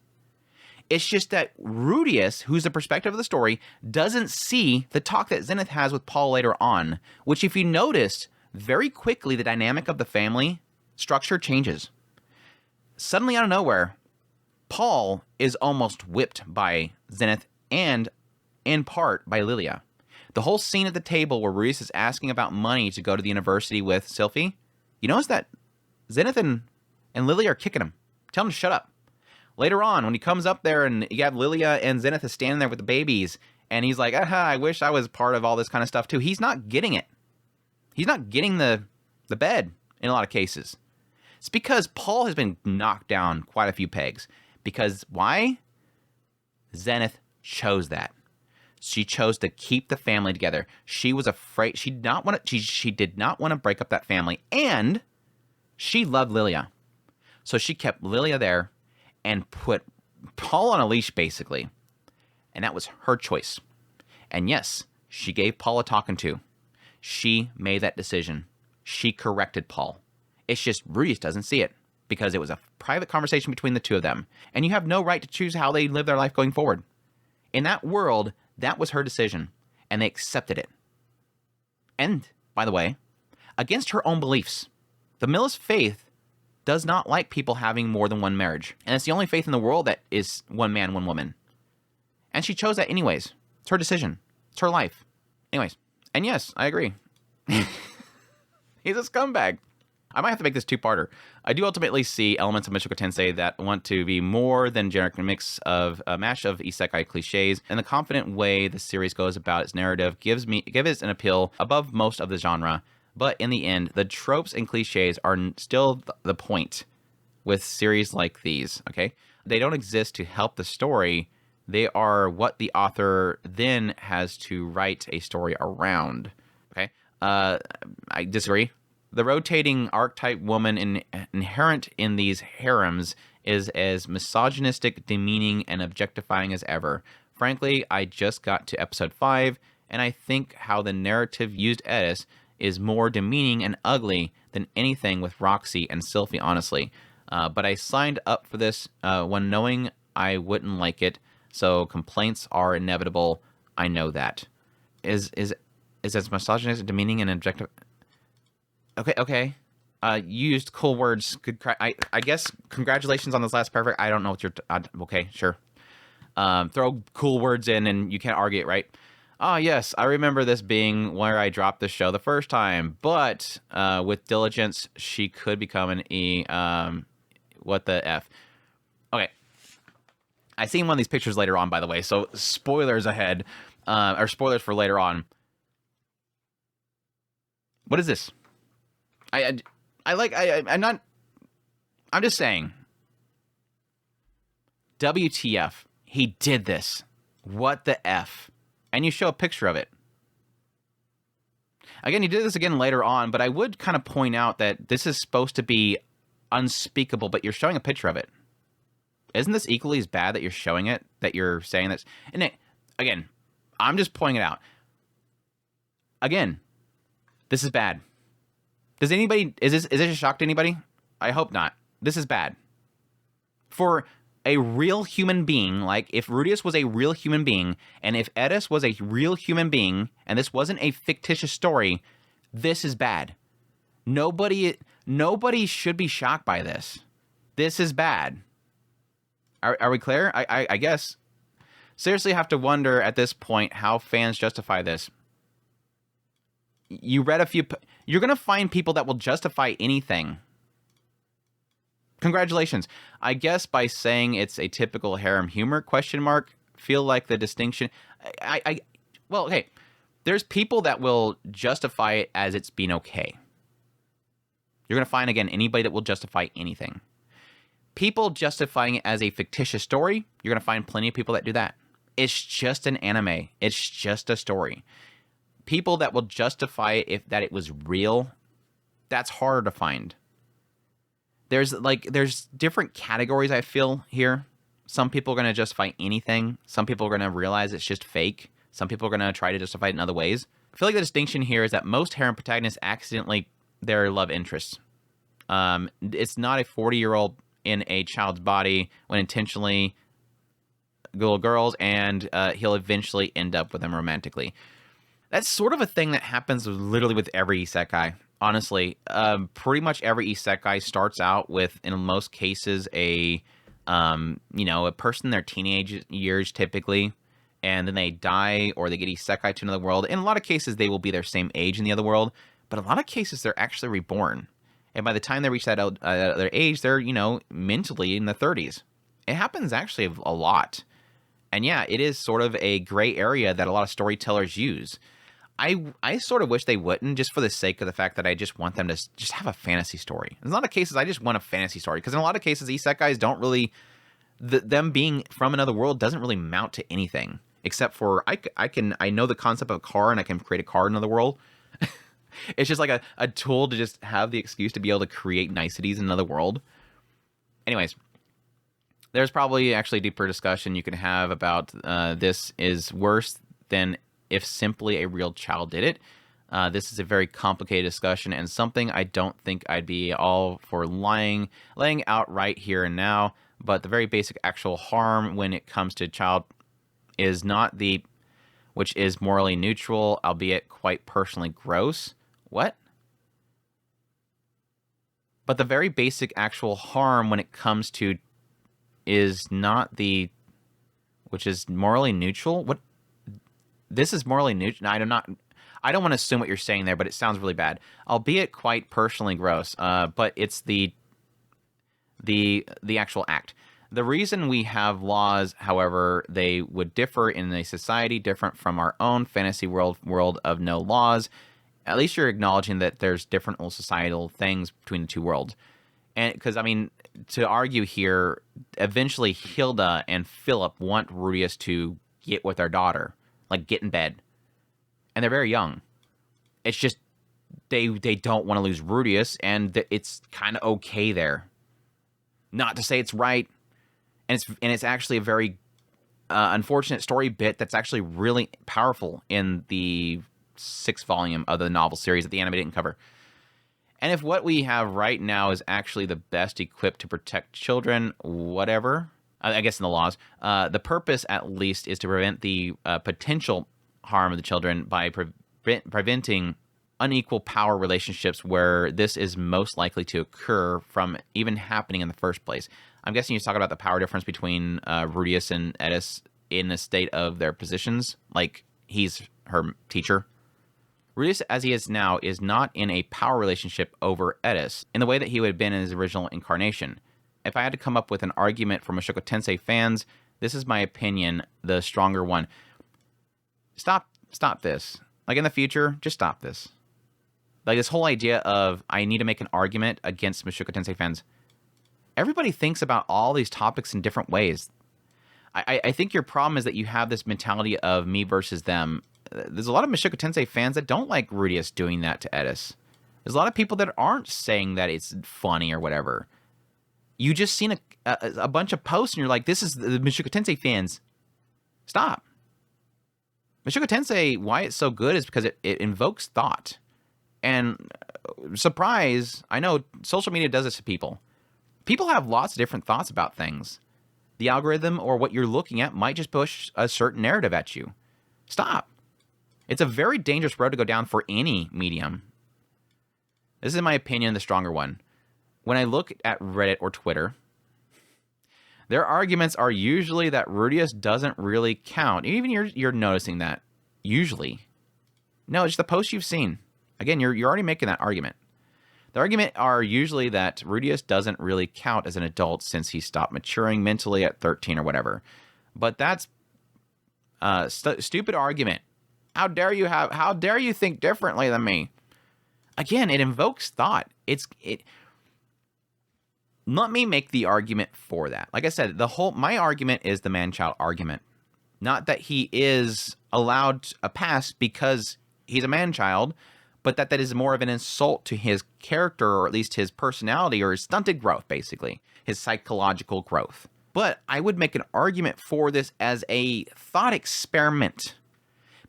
It's just that Rudeus, who's the perspective of the story, doesn't see the talk that Zenith has with Paul later on, which, if you noticed, very quickly the dynamic of the family structure changes. Suddenly, out of nowhere, Paul is almost whipped by Zenith and, in part, by Lilia. The whole scene at the table where Rudeus is asking about money to go to the university with Sylphie, you notice that Zenith and Lilia are kicking him. Tell him to shut up. Later on, when he comes up there and you have Lilia and Zenith is standing there with the babies, and he's like, I wish I was part of all this kind of stuff too. He's not getting it. He's not getting the bed in a lot of cases. It's because Paul has been knocked down quite a few pegs. Because why? Zenith chose that. She chose to keep the family together. She was afraid. She did not want to break up that family, and she loved Lilia. So she kept Lilia there and put Paul on a leash, basically. And that was her choice. And yes, she gave Paul a talking to. She made that decision. She corrected Paul. It's just Rudeus doesn't see it because it was a private conversation between the two of them. And you have no right to choose how they live their life going forward. In that world, that was her decision. And they accepted it. And, by the way, against her own beliefs. The Millis faith does not like people having more than one marriage. And it's the only faith in the world that is one man, one woman. And she chose that anyways. It's her decision. It's her life. Anyways. And yes, I agree. He's a scumbag. I might have to make this two-parter. I do ultimately see elements of Mushoku Tensei that want to be more than generic mix of a mash of isekai cliches, and the confident way the series goes about its narrative gives it an appeal above most of the genre. But in the end, the tropes and cliches are still the point with series like these, okay? They don't exist to help the story. They are what the author then has to write a story around, okay? I disagree. The rotating archetype woman inherent in these harems is as misogynistic, demeaning, and objectifying as ever. Frankly, I just got to episode 5, and I think how the narrative used Edis is more demeaning and ugly than anything with Roxy and Sylphie, honestly. But I signed up for this when knowing I wouldn't like it, so complaints are inevitable. I know that. Is as misogynistic, demeaning, and objective... Okay. You used cool words. Good. I guess congratulations on this last paragraph. I don't know what you're... okay, sure. Throw cool words in and you can't argue it, right? Oh, yes, I remember this being where I dropped the show the first time, but with diligence, she could become an E. What the F? Okay. I seen one of these pictures later on, by the way, so spoilers ahead, or spoilers for later on. What is this? I'm just saying. WTF. He did this. What the F? And you show a picture of it. Again, he did this again later on, but I would kind of point out that this is supposed to be unspeakable, but you're showing a picture of it. Isn't this equally as bad that you're showing it, that you're saying this? And again, I'm just pointing it out. Again, this is bad. Does anybody, is this a shock to anybody? I hope not. This is bad. For a real human being, like if Rudeus was a real human being, and if Edis was a real human being, and this wasn't a fictitious story, this is bad. Nobody should be shocked by this. This is bad. Are we clear? I guess. Seriously have to wonder at this point how fans justify this. You read a few... You're going to find people that will justify anything. Congratulations. I guess by saying it's a typical harem humor, question mark, feel like the distinction... Well, okay. There's people that will justify it as it's being okay. You're going to find, again, anybody that will justify anything. People justifying it as a fictitious story, you're going to find plenty of people that do that. It's just an anime. It's just a story. People that will justify it that it was real, that's harder to find. There's different categories, I feel, here. Some people are going to justify anything. Some people are going to realize it's just fake. Some people are going to try to justify it in other ways. I feel like the distinction here is that most harem protagonists accidentally their love interest. It's not a 40-year-old in a child's body when intentionally little girls, and he'll eventually end up with them romantically. That's sort of a thing that happens literally with every isekai. Honestly, pretty much every isekai starts out with, in most cases, a person in their teenage years typically, and then they die or they get isekai to another world. In a lot of cases, they will be their same age in the other world, but a lot of cases they're actually reborn. And by the time they reach that other age, they're, mentally in the 30s. It happens actually a lot. And yeah, it is sort of a gray area that a lot of storytellers use. I sort of wish they wouldn't, just for the sake of the fact that I just want them to just have a fantasy story. In a lot of cases, I just want a fantasy story. Because in a lot of cases, isekais don't really... them being from another world doesn't really mount to anything. Except for, I know the concept of a car, and I can create a car in another world. It's just like a tool to just have the excuse to be able to create niceties in another world. Anyways, there's probably actually a deeper discussion you can have about this is worse than if simply a real child did it. This is a very complicated discussion and something I don't think I'd be all for laying out right here and now. But the very basic actual harm when it comes to child is not the, which is morally neutral, albeit quite personally gross. What? But the very basic actual harm when it comes to is not the, which is morally neutral? What? This is morally neutral? No, I don't want to assume what you're saying there, but it sounds really bad. Albeit quite personally gross, but it's the actual act. The reason we have laws, however, they would differ in a society different from our own fantasy world of no laws. At least you're acknowledging that there's different societal things between the two worlds. And because, to argue here, eventually Hilda and Philip want Rudeus to get with their daughter, like get in bed. And they're very young. It's just they don't want to lose Rudeus, and it's kind of okay there. Not to say it's right. And it's actually a very unfortunate story bit that's actually really powerful in the 6th volume of the novel series that the anime didn't cover. And if what we have right now is actually the best equipped to protect children, whatever, I guess in the laws, the purpose at least is to prevent the potential harm of the children by preventing unequal power relationships where this is most likely to occur from even happening in the first place. I'm guessing you're talking about the power difference between Rudeus and Edis in the state of their positions, like he's her teacher. Rudeus, as he is now, is not in a power relationship over Edis in the way that he would have been in his original incarnation. If I had to come up with an argument for Mushoku Tensei fans, this is my opinion, the stronger one. Stop this. Like in the future, just stop this. Like this whole idea of I need to make an argument against Mushoku Tensei fans. Everybody thinks about all these topics in different ways. I think your problem is that you have this mentality of me versus them. There's a lot of Mushoku Tensei fans that don't like Rudeus doing that to Edis. There's a lot of people that aren't saying that it's funny or whatever. You just seen a bunch of posts and you're like, this is the Mushoku Tensei fans. Stop. Mushoku Tensei, why it's so good is because it invokes thought. And surprise, I know social media does this to people. People have lots of different thoughts about things. The algorithm or what you're looking at might just push a certain narrative at you. Stop. It's a very dangerous road to go down for any medium. This is, in my opinion, the stronger one. When I look at Reddit or Twitter, their arguments are usually that Rudeus doesn't really count. Even you're noticing that. Usually. No, it's the posts you've seen. Again, you're already making that argument. The argument are usually that Rudeus doesn't really count as an adult since he stopped maturing mentally at 13 or whatever. But that's a stupid argument. How dare you think differently than me? Again, it invokes thought. Let me make the argument for that. Like I said, my argument is the man-child argument. Not that he is allowed a pass because he's a man-child, but that is more of an insult to his character, or at least his personality, or his stunted growth, basically. His psychological growth. But I would make an argument for this as a thought experiment.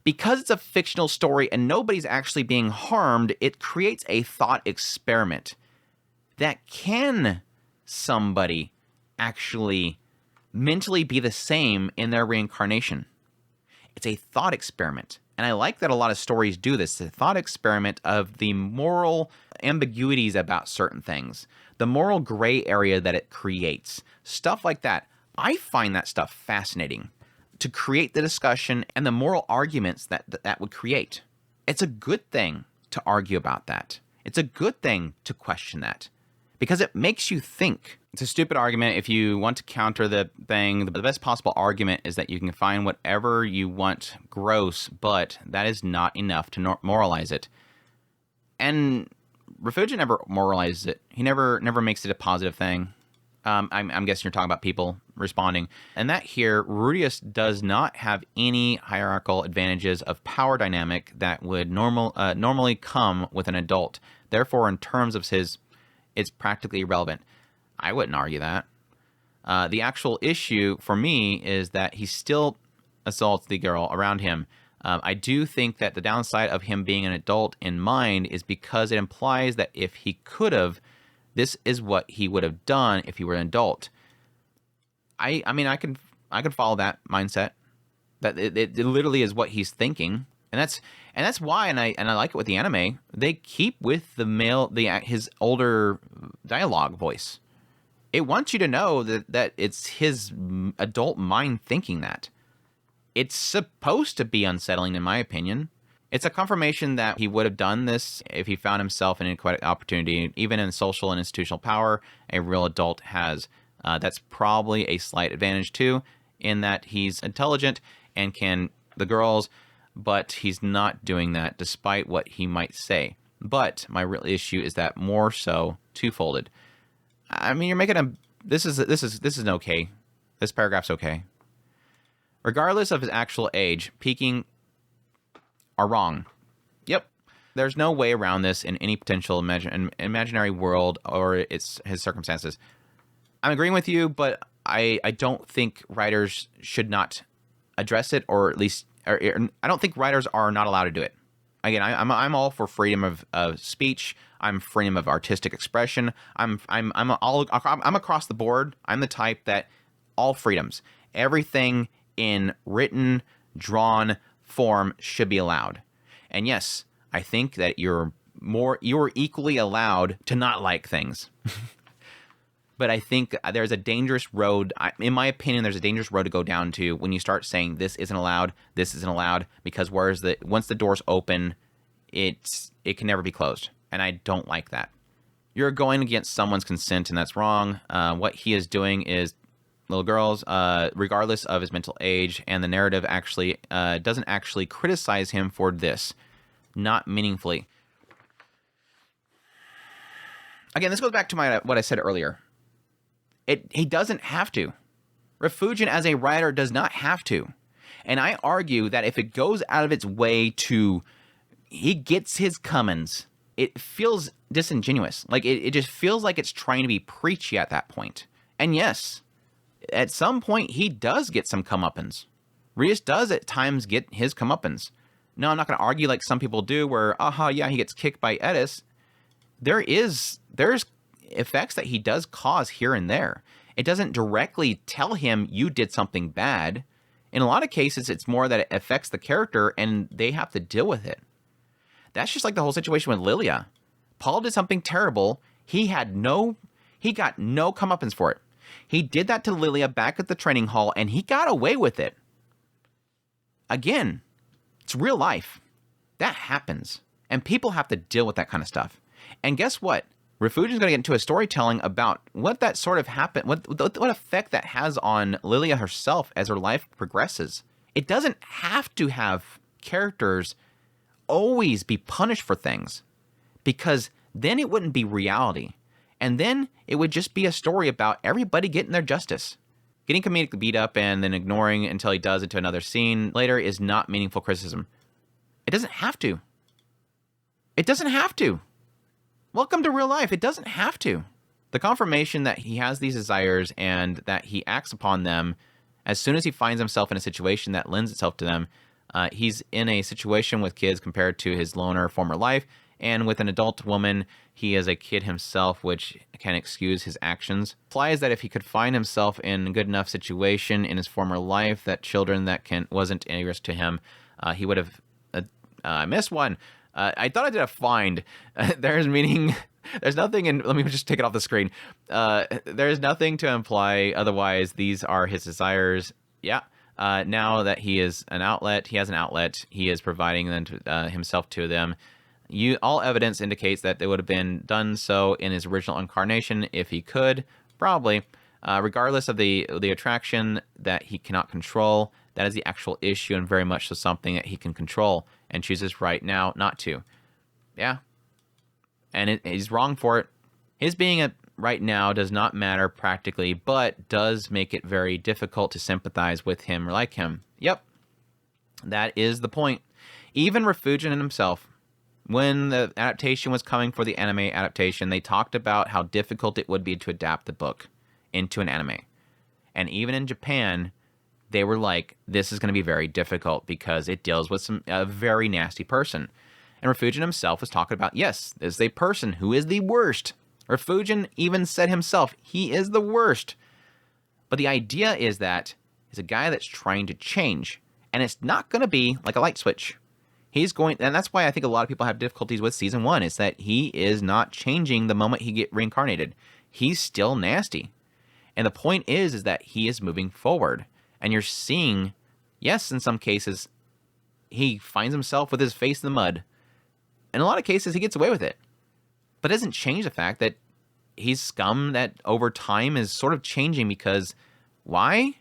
Because it's a fictional story and nobody's actually being harmed, it creates a thought experiment that can somebody actually mentally be the same in their reincarnation. It's a thought experiment. And I like that a lot of stories do this. It's a thought experiment of the moral ambiguities about certain things, the moral gray area that it creates, stuff like that. I find that stuff fascinating, to create the discussion and the moral arguments that would create. It's a good thing to argue about that. It's a good thing to question that, because it makes you think. It's a stupid argument. If you want to counter the thing, the best possible argument is that you can find whatever you want gross, but that is not enough to moralize it. And Refugia never moralizes it. He never makes it a positive thing. I'm guessing you're talking about people responding. And that here, Rudeus does not have any hierarchical advantages of power dynamic that would normally come with an adult. Therefore, in terms of it's practically irrelevant. I wouldn't argue that. The actual issue for me is that he still assaults the girl around him. I do think that the downside of him being an adult in mind is because it implies that if he could have, this is what he would have done if he were an adult. I mean, I can follow that mindset. That it literally is what he's thinking, and that's why. And I like it with the anime. They keep with his older dialogue voice. It wants you to know that it's his adult mind thinking that. It's supposed to be unsettling, in my opinion. It's a confirmation that he would have done this if he found himself in an equal opportunity. Even in social and institutional power, a real adult has. That's probably a slight advantage, too, in that he's intelligent and can the girls, but he's not doing that despite what he might say. But my real issue is that more so twofolded. I mean, you're making this isn't okay. This paragraph's okay. Regardless of his actual age, peaking are wrong. Yep. There's no way around this in any potential imaginary world or his circumstances. I'm agreeing with you, but I don't think writers should not address it, or at least I don't think writers are not allowed to do it. Again, I'm all for freedom of speech. I'm freedom of artistic expression. I'm across the board. I'm the type that all freedoms, everything in written, drawn form should be allowed. And yes, I think that you're equally allowed to not like things. But I think there's a dangerous road. In my opinion, there's a dangerous road to go down to when you start saying this isn't allowed, because once the doors open, it can never be closed. And I don't like that. You're going against someone's consent, and that's wrong. What he is doing is, little girls, regardless of his mental age, and the narrative actually doesn't actually criticize him for this, not meaningfully. Again, this goes back to what I said earlier. He doesn't have to. Refugian as a writer does not have to. And I argue that if it goes out of its way he gets his Cummins, it feels disingenuous. Like it just feels like it's trying to be preachy at that point. And yes, at some point he does get some comeuppance. Rudeus does at times get his comeuppance. No, I'm not going to argue like some people do where, he gets kicked by Edis. There's effects that he does cause here and there. It doesn't directly tell him you did something bad. In a lot of cases, it's more that it affects the character and they have to deal with it. That's just like the whole situation with Lilia. Paul did something terrible. He got no comeuppance for it. He did that to Lilia back at the training hall and he got away with it. Again, it's real life. That happens. And people have to deal with that kind of stuff. And guess what? Refugian's going to get into a storytelling about what that sort of happened, what effect that has on Lilia herself as her life progresses. It doesn't have to have characters always be punished for things, because then it wouldn't be reality. And then it would just be a story about everybody getting their justice. Getting comedically beat up and then ignoring until he does into another scene later is not meaningful criticism. It doesn't have to. It doesn't have to. Welcome to real life. It doesn't have to. The confirmation that he has these desires and that he acts upon them as soon as he finds himself in a situation that lends itself to them, He's in a situation with kids compared to his loner former life, and with an adult woman, he is a kid himself, which can excuse his actions. Implies that if he could find himself in a good enough situation in his former life, that children that wasn't any risk to him, he would have. I missed one. I thought I did a find. There's nothing in. Let me just take it off the screen. There's nothing to imply otherwise. These are his desires. Yeah. Now that he has an outlet, he is providing them to, himself to them. All evidence indicates that they would have been done so in his original incarnation if he could, probably. Regardless of the attraction that he cannot control, that is the actual issue, and very much so something that he can control and chooses right now not to. Yeah. And he's wrong for it. His being a right now does not matter practically, but does make it very difficult to sympathize with him or like him. Yep. That is the point. Even Refugin himself, when the adaptation was coming for the anime adaptation, they talked about how difficult it would be to adapt the book into an anime. And even in Japan, they were like, this is going to be very difficult because it deals with a very nasty person. And Refugin himself was talking about, yes, this is a person who is the worst. Refugin even said himself, he is the worst. But the idea is that he's a guy that's trying to change. And it's not going to be like a light switch. And that's why I think a lot of people have difficulties with season 1, is that he is not changing the moment he get reincarnated. He's still nasty. And the point is that he is moving forward. And you're seeing, yes, in some cases, he finds himself with his face in the mud. In a lot of cases, he gets away with it. But it doesn't change the fact that he's scum that over time is sort of changing because, why?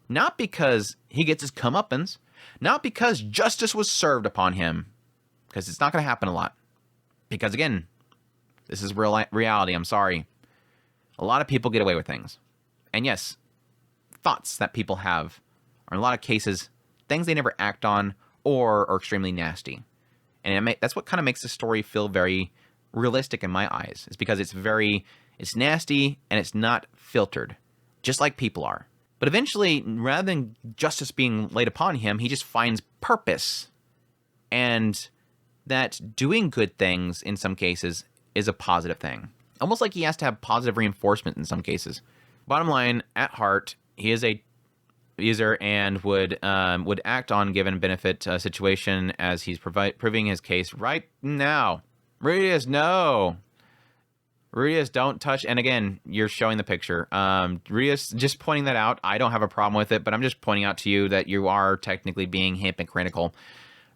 Not because he gets his comeuppance. Not because justice was served upon him. Because it's not going to happen a lot. Because again, this is reality, I'm sorry. A lot of people get away with things. And yes, thoughts that people have are in a lot of cases things they never act on or are extremely nasty. And that's what kind of makes the story feel very realistic in my eyes. It's because it's nasty and it's not filtered, just like people are. But eventually, rather than justice being laid upon him, he just finds purpose. And that doing good things in some cases is a positive thing. Almost like he has to have positive reinforcement in some cases. Bottom line, at heart, he is a user and would act on given benefit situation as he's proving his case right now. Rudeus, no. Rudeus, don't touch. And again, you're showing the picture. Rudeus, just pointing that out. I don't have a problem with it, but I'm just pointing out to you that you are technically being hypocritical.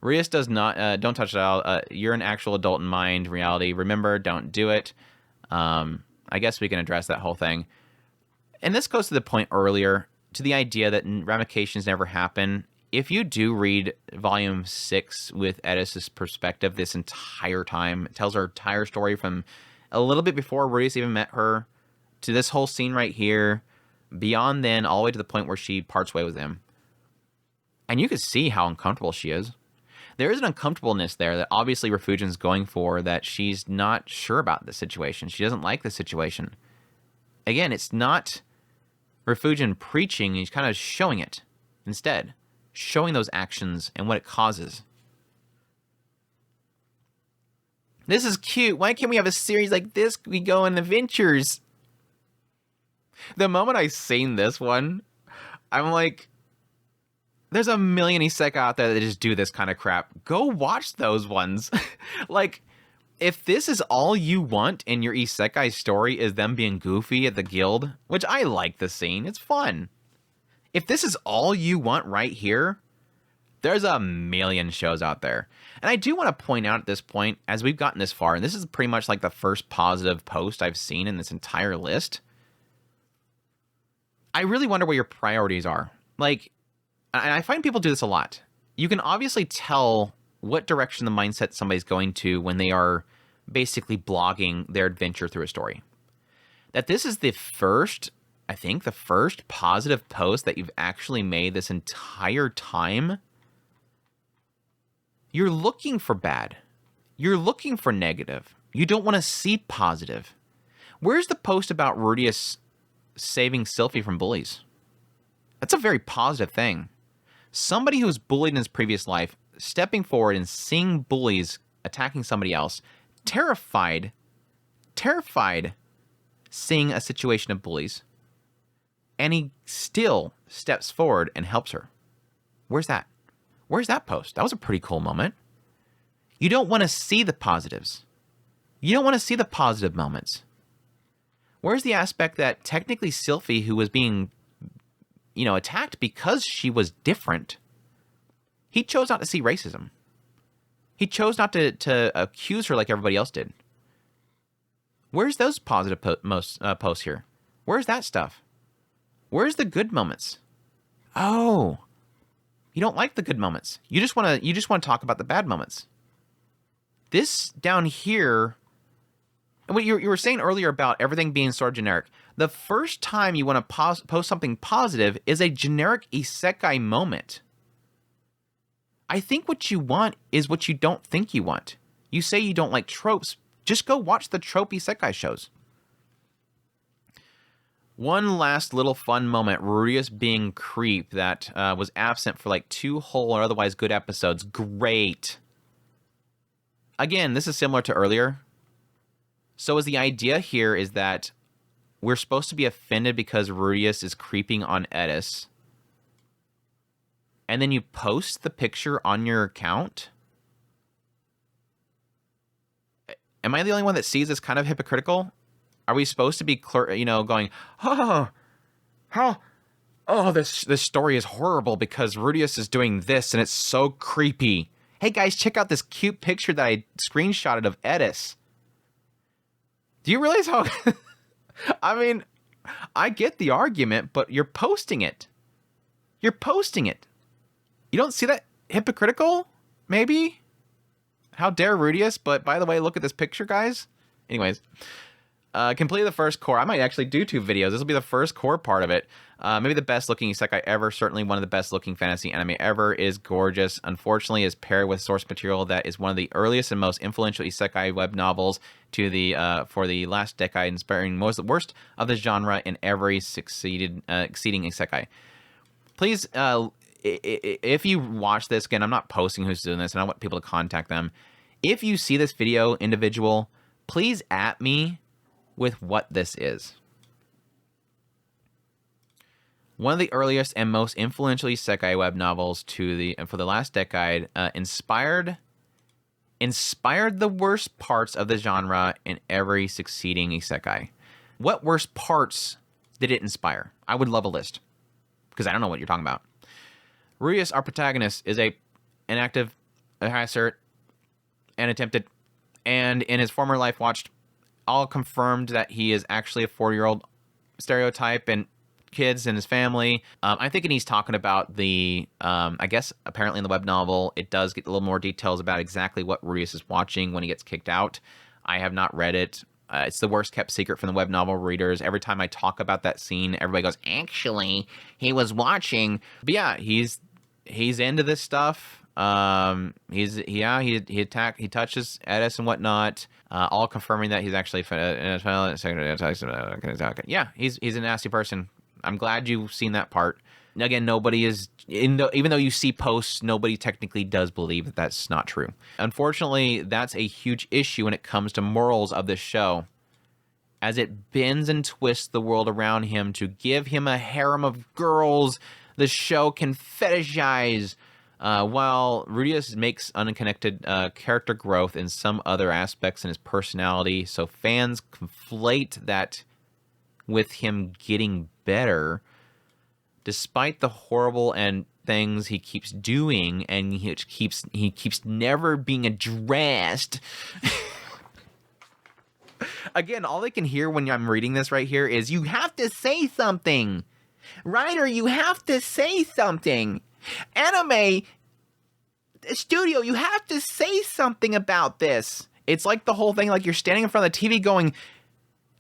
Rudeus does not, don't touch it at all. You're an actual adult in mind, reality. Remember, don't do it. I guess we can address that whole thing. And this goes to the point earlier, to the idea that ramifications never happen. If you do read Volume 6 with Edis's perspective this entire time, it tells her entire story from a little bit before Rudeus even met her, to this whole scene right here, beyond then, all the way to the point where she parts way with him. And you can see how uncomfortable she is. There is an uncomfortableness there that obviously Refugin's going for, that she's not sure about the situation. She doesn't like the situation. Again, it's not Refugin preaching, he's kind of showing it instead. Showing those actions and what it causes. This is cute. Why can't we have a series like this? We go on adventures. The moment I seen this one, I'm like, there's a million isekai out there that just do this kind of crap. Go watch those ones. Like, if this is all you want in your isekai story is them being goofy at the guild, which I like the scene, it's fun. If this is all you want right here, there's a million shows out there. And I do want to point out at this point, as we've gotten this far, and this is pretty much like the first positive post I've seen in this entire list, I really wonder where your priorities are. Like, and I find people do this a lot. You can obviously tell what direction the mindset somebody's going to when they are basically blogging their adventure through a story. That this is the first, I think, the first positive post that you've actually made this entire time. You're looking for bad. You're looking for negative. You don't want to see positive. Where's the post about Rudeus saving Sylphie from bullies? That's a very positive thing. Somebody who was bullied in his previous life, stepping forward and seeing bullies attacking somebody else, terrified, seeing a situation of bullies, and he still steps forward and helps her. Where's that? Where's that post? That was a pretty cool moment. You don't want to see the positives. You don't want to see the positive moments. Where's the aspect that technically Sylphie, who was being, attacked because she was different, he chose not to see racism. He chose not to accuse her like everybody else did. Where's those positive posts here? Where's that stuff? Where's the good moments? Oh, you don't like the good moments. You just want to talk about the bad moments. This down here, what you were saying earlier about everything being sort of generic. The first time you want to post something positive is a generic isekai moment. I think what you want is what you don't think you want. You say you don't like tropes. Just go watch the trope isekai shows. One last little fun moment, Rudeus being creep that was absent for like 2 whole or otherwise good episodes. Great. Again, this is similar to earlier. So the idea here is that we're supposed to be offended because Rudeus is creeping on Edis. And then you post the picture on your account? Am I the only one that sees this kind of hypocritical? Are we supposed to be, going, this story is horrible because Rudeus is doing this and it's so creepy. Hey guys, check out this cute picture that I screenshotted of Edis. Do you realize how... I mean, I get the argument, but you're posting it. You're posting it. You don't see that hypocritical? Maybe? How dare Rudeus? But by the way, look at this picture, guys. Anyways, completed the first core. I might actually do 2 videos. This will be the first core part of it. Maybe the best looking isekai ever. Certainly one of the best looking fantasy anime ever. Is gorgeous. Unfortunately, is paired with source material that is one of the earliest and most influential isekai web novels to the for the last decade, inspiring most the worst of the genre in every exceeding isekai. Please, if you watch this, again, I'm not posting who's doing this, and I want people to contact them. If you see this video, individual, please at me with what this is. One of the earliest and most influential isekai web novels for the last decade, inspired the worst parts of the genre in every succeeding isekai. What worst parts did it inspire? I would love a list, because I don't know what you're talking about. Rudeus, our protagonist, is an active harasser and attempted, and in his former life watched, all confirmed that he is actually a 4-year-old stereotype and kids and his family. I'm thinking he's talking about the, I guess apparently in the web novel, it does get a little more details about exactly what Rudeus is watching when he gets kicked out. I have not read it. It's the worst kept secret from the web novel readers. Every time I talk about that scene, everybody goes, actually, he was watching. But yeah, he's into this stuff. He touches Edis and whatnot, all confirming that he's actually yeah, he's a nasty person. I'm glad you've seen that part. Again, nobody is, even though you see posts, nobody technically does believe that that's not true. Unfortunately, that's a huge issue when it comes to morals of this show, as it bends and twists the world around him to give him a harem of girls the show can fetishize, while Rudeus makes unconnected character growth in some other aspects in his personality, so fans conflate that with him getting better, despite the horrible and things he keeps doing, and he keeps never being addressed. Again, all they can hear when I'm reading this right here is, you have to say something. Writer, you have to say something. Anime studio, you have to say something about this. It's like the whole thing, like you're standing in front of the TV going,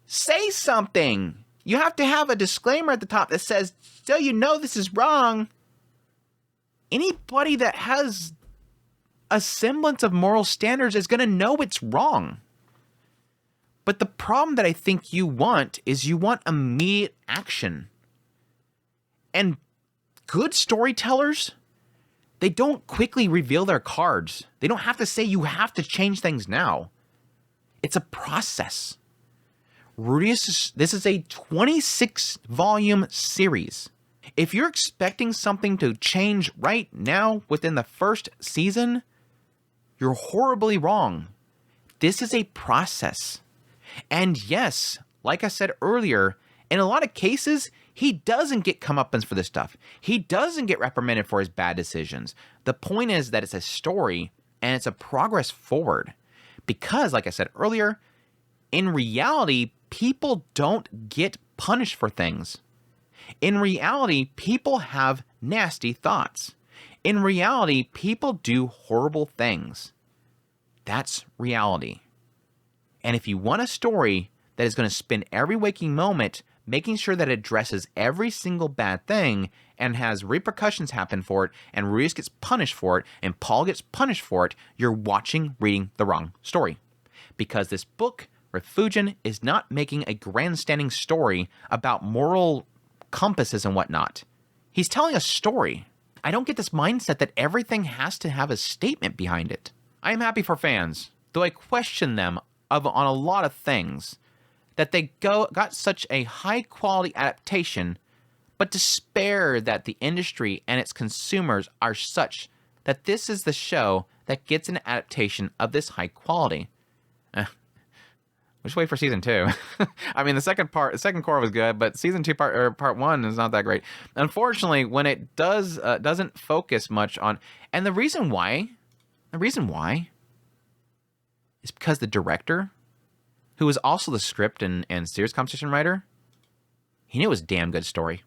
say something. You have to have a disclaimer at the top that says, so you know this is wrong. Anybody that has a semblance of moral standards is going to know it's wrong. But the problem that I think you want is you want immediate action. And good storytellers They don't quickly reveal their cards. They don't have to say you have to change things now. It's a process. Rudeus, this is a 26-volume series. If you're expecting something to change right now within the first season, you're horribly wrong. This is a process. And yes, like I said earlier, in a lot of cases, he doesn't get comeuppance for this stuff. He doesn't get reprimanded for his bad decisions. The point is that it's a story and it's a progress forward. Because, like I said earlier, in reality, people don't get punished for things. In reality, people have nasty thoughts. In reality, people do horrible things. That's reality. And if you want a story that is going to spend every waking moment making sure that it addresses every single bad thing and has repercussions happen for it, and Rudeus gets punished for it, and Paul gets punished for it, you're reading the wrong story. Because this book, Refugien, is not making a grandstanding story about moral compasses and whatnot. He's telling a story. I don't get this mindset that everything has to have a statement behind it. I am happy for fans, though I question them on a lot of things, that they got such a high-quality adaptation, but despair that the industry and its consumers are such that this is the show that gets an adaptation of this high quality. We should wait for season 2. I mean, the second core was good, but season 2 part 1 is not that great. Unfortunately, when it doesn't focus much on, and the reason why is because the director, who was also the script and series composition writer, he knew it was a damn good story.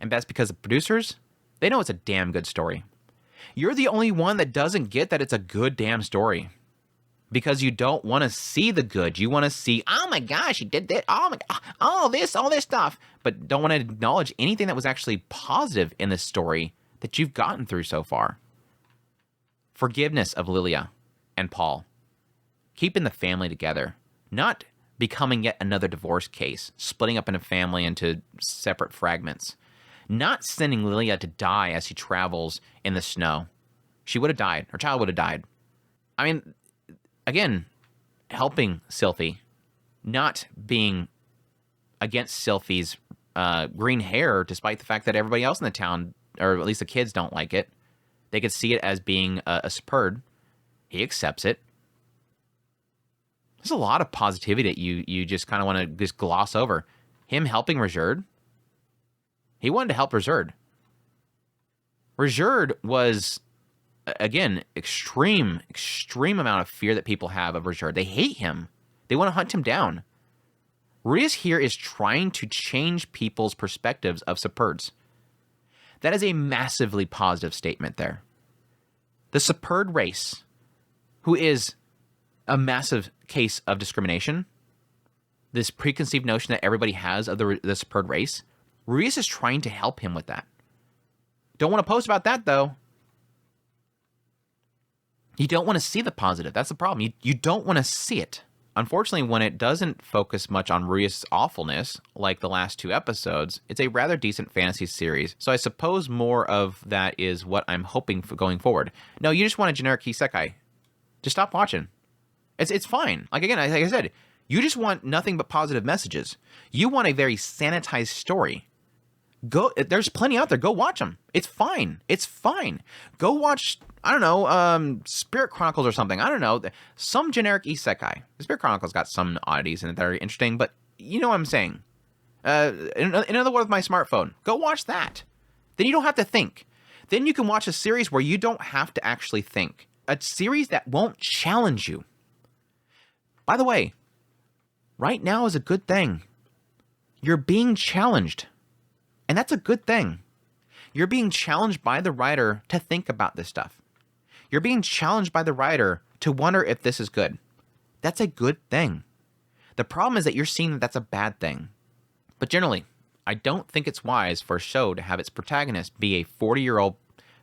And that's because the producers, they know it's a damn good story. You're the only one that doesn't get that it's a good damn story. Because you don't want to see the good. You want to see, oh my gosh, he did that. Oh my God, all this stuff. But don't want to acknowledge anything that was actually positive in this story that you've gotten through so far. Forgiveness of Lilia and Paul. Keeping the family together. Not becoming yet another divorce case. Splitting up in a family into separate fragments. Not sending Lilia to die as she travels in the snow. She would have died. Her child would have died. I mean, again, helping Sylphie, not being against Sylphie's green hair, despite the fact that everybody else in the town, or at least the kids, don't like it. They could see it as being a Superb. He accepts it. There's a lot of positivity that you just kind of want to just gloss over. Him helping Rajerd. He wanted to help Rajerd. Rajerd was, again, extreme amount of fear that people have of Rajerd. They hate him. They want to hunt him down. Rudeus here is trying to change people's perspectives of Superbs. That is a massively positive statement there. The Superb race, who is a massive case of discrimination, this preconceived notion that everybody has of the Superb race, Rudeus is trying to help him with that. Don't want to post about that, though. You don't want to see the positive. That's the problem. You don't want to see it. Unfortunately, when it doesn't focus much on Rudeus' awfulness, like the last 2 episodes, it's a rather decent fantasy series. So I suppose more of that is what I'm hoping for going forward. No, you just want a generic Isekai. Just stop watching. It's fine. Like I said, you just want nothing but positive messages. You want a very sanitized story. There's plenty out there. Go watch them. It's fine. It's fine. Go watch, I don't know, Spirit Chronicles or something. I don't know. Some generic isekai. The Spirit Chronicles got some oddities in it that are interesting, but you know what I'm saying. In other words, my smartphone. Go watch that. Then you don't have to think. Then you can watch a series where you don't have to actually think. A series that won't challenge you. By the way, right now is a good thing. You're being challenged. And that's a good thing. You're being challenged by the writer to think about this stuff. You're being challenged by the writer to wonder if this is good. That's a good thing. The problem is that you're seeing that that's a bad thing. But generally, I don't think it's wise for a show to have its protagonist be a 40-year-old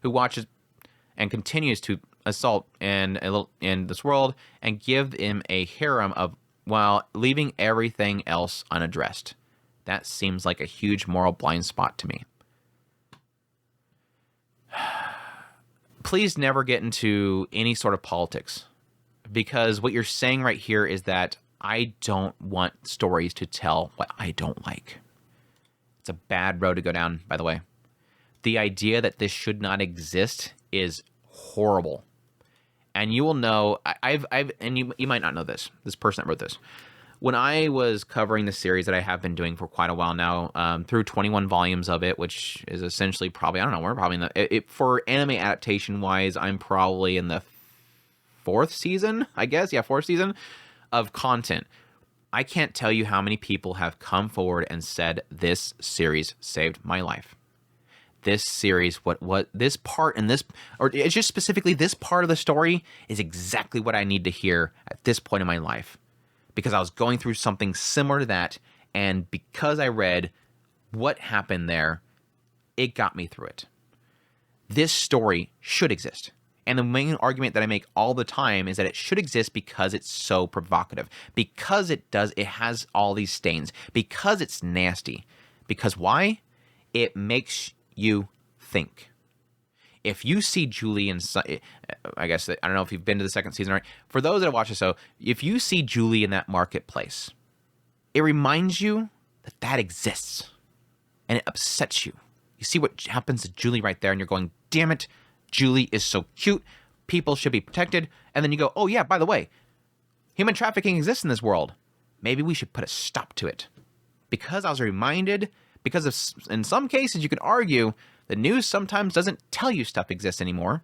who watches and continues to assault in this world and give him a harem of, while leaving everything else unaddressed. That seems like a huge moral blind spot to me. please never get into any sort of politics, because what you're saying right here is that I don't want stories to tell what I don't like. It's a bad road to go down, by the way. The idea that this should not exist is horrible. And you will know, and you might not know this person that wrote this. When I was covering the series that I have been doing for quite a while now, through 21 volumes of it, which is essentially probably, I don't know, we're probably in the, for anime adaptation wise, I'm probably in the fourth season, I guess. Yeah, fourth season of content. I can't tell you how many people have come forward and said, this series saved my life. This series, what this part in this, or it's just specifically this part of the story is exactly what I need to hear at this point in my life. Because I was going through something similar to that, and because I read what happened there, it got me through it. This story should exist. And the main argument that I make all the time is that it should exist because it's so provocative. Because it has all these stains. Because it's nasty. Because why? It makes you think. If you see Julie in, I guess, I don't know if you've been to the second season, right? For those that have watched the show, if you see Julie in that marketplace, it reminds you that that exists. And it upsets you. You see what happens to Julie right there, and you're going, damn it, Julie is so cute. People should be protected. And then you go, oh yeah, by the way, human trafficking exists in this world. Maybe we should put a stop to it. Because I was reminded, because of, in some cases you could argue, the news sometimes doesn't tell you stuff exists anymore.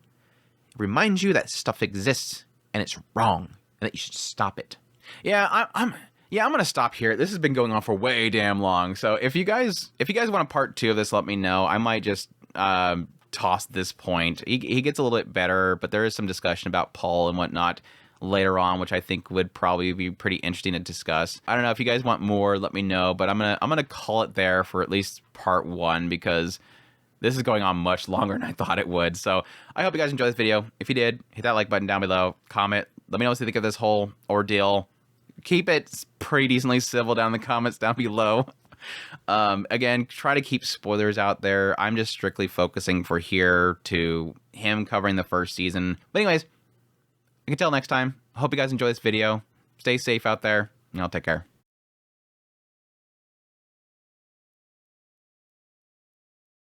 It reminds you that stuff exists and it's wrong and that you should stop it. Yeah, I'm gonna stop here. This has been going on for way damn long. So if you guys want a part 2 of this, let me know. I might just toss this point. He gets a little bit better, but there is some discussion about Paul and whatnot later on, which I think would probably be pretty interesting to discuss. I don't know if you guys want more, let me know. But I'm gonna call it there for at least part 1 because this is going on much longer than I thought it would. So I hope you guys enjoyed this video. If you did, hit that like button down below, comment, let me know what you think of this whole ordeal. Keep it pretty decently civil down in the comments down below. Again, try to keep spoilers out there. I'm just strictly focusing for here to him covering the first season. But anyways, until next time, I hope you guys enjoy this video. Stay safe out there, and I'll take care.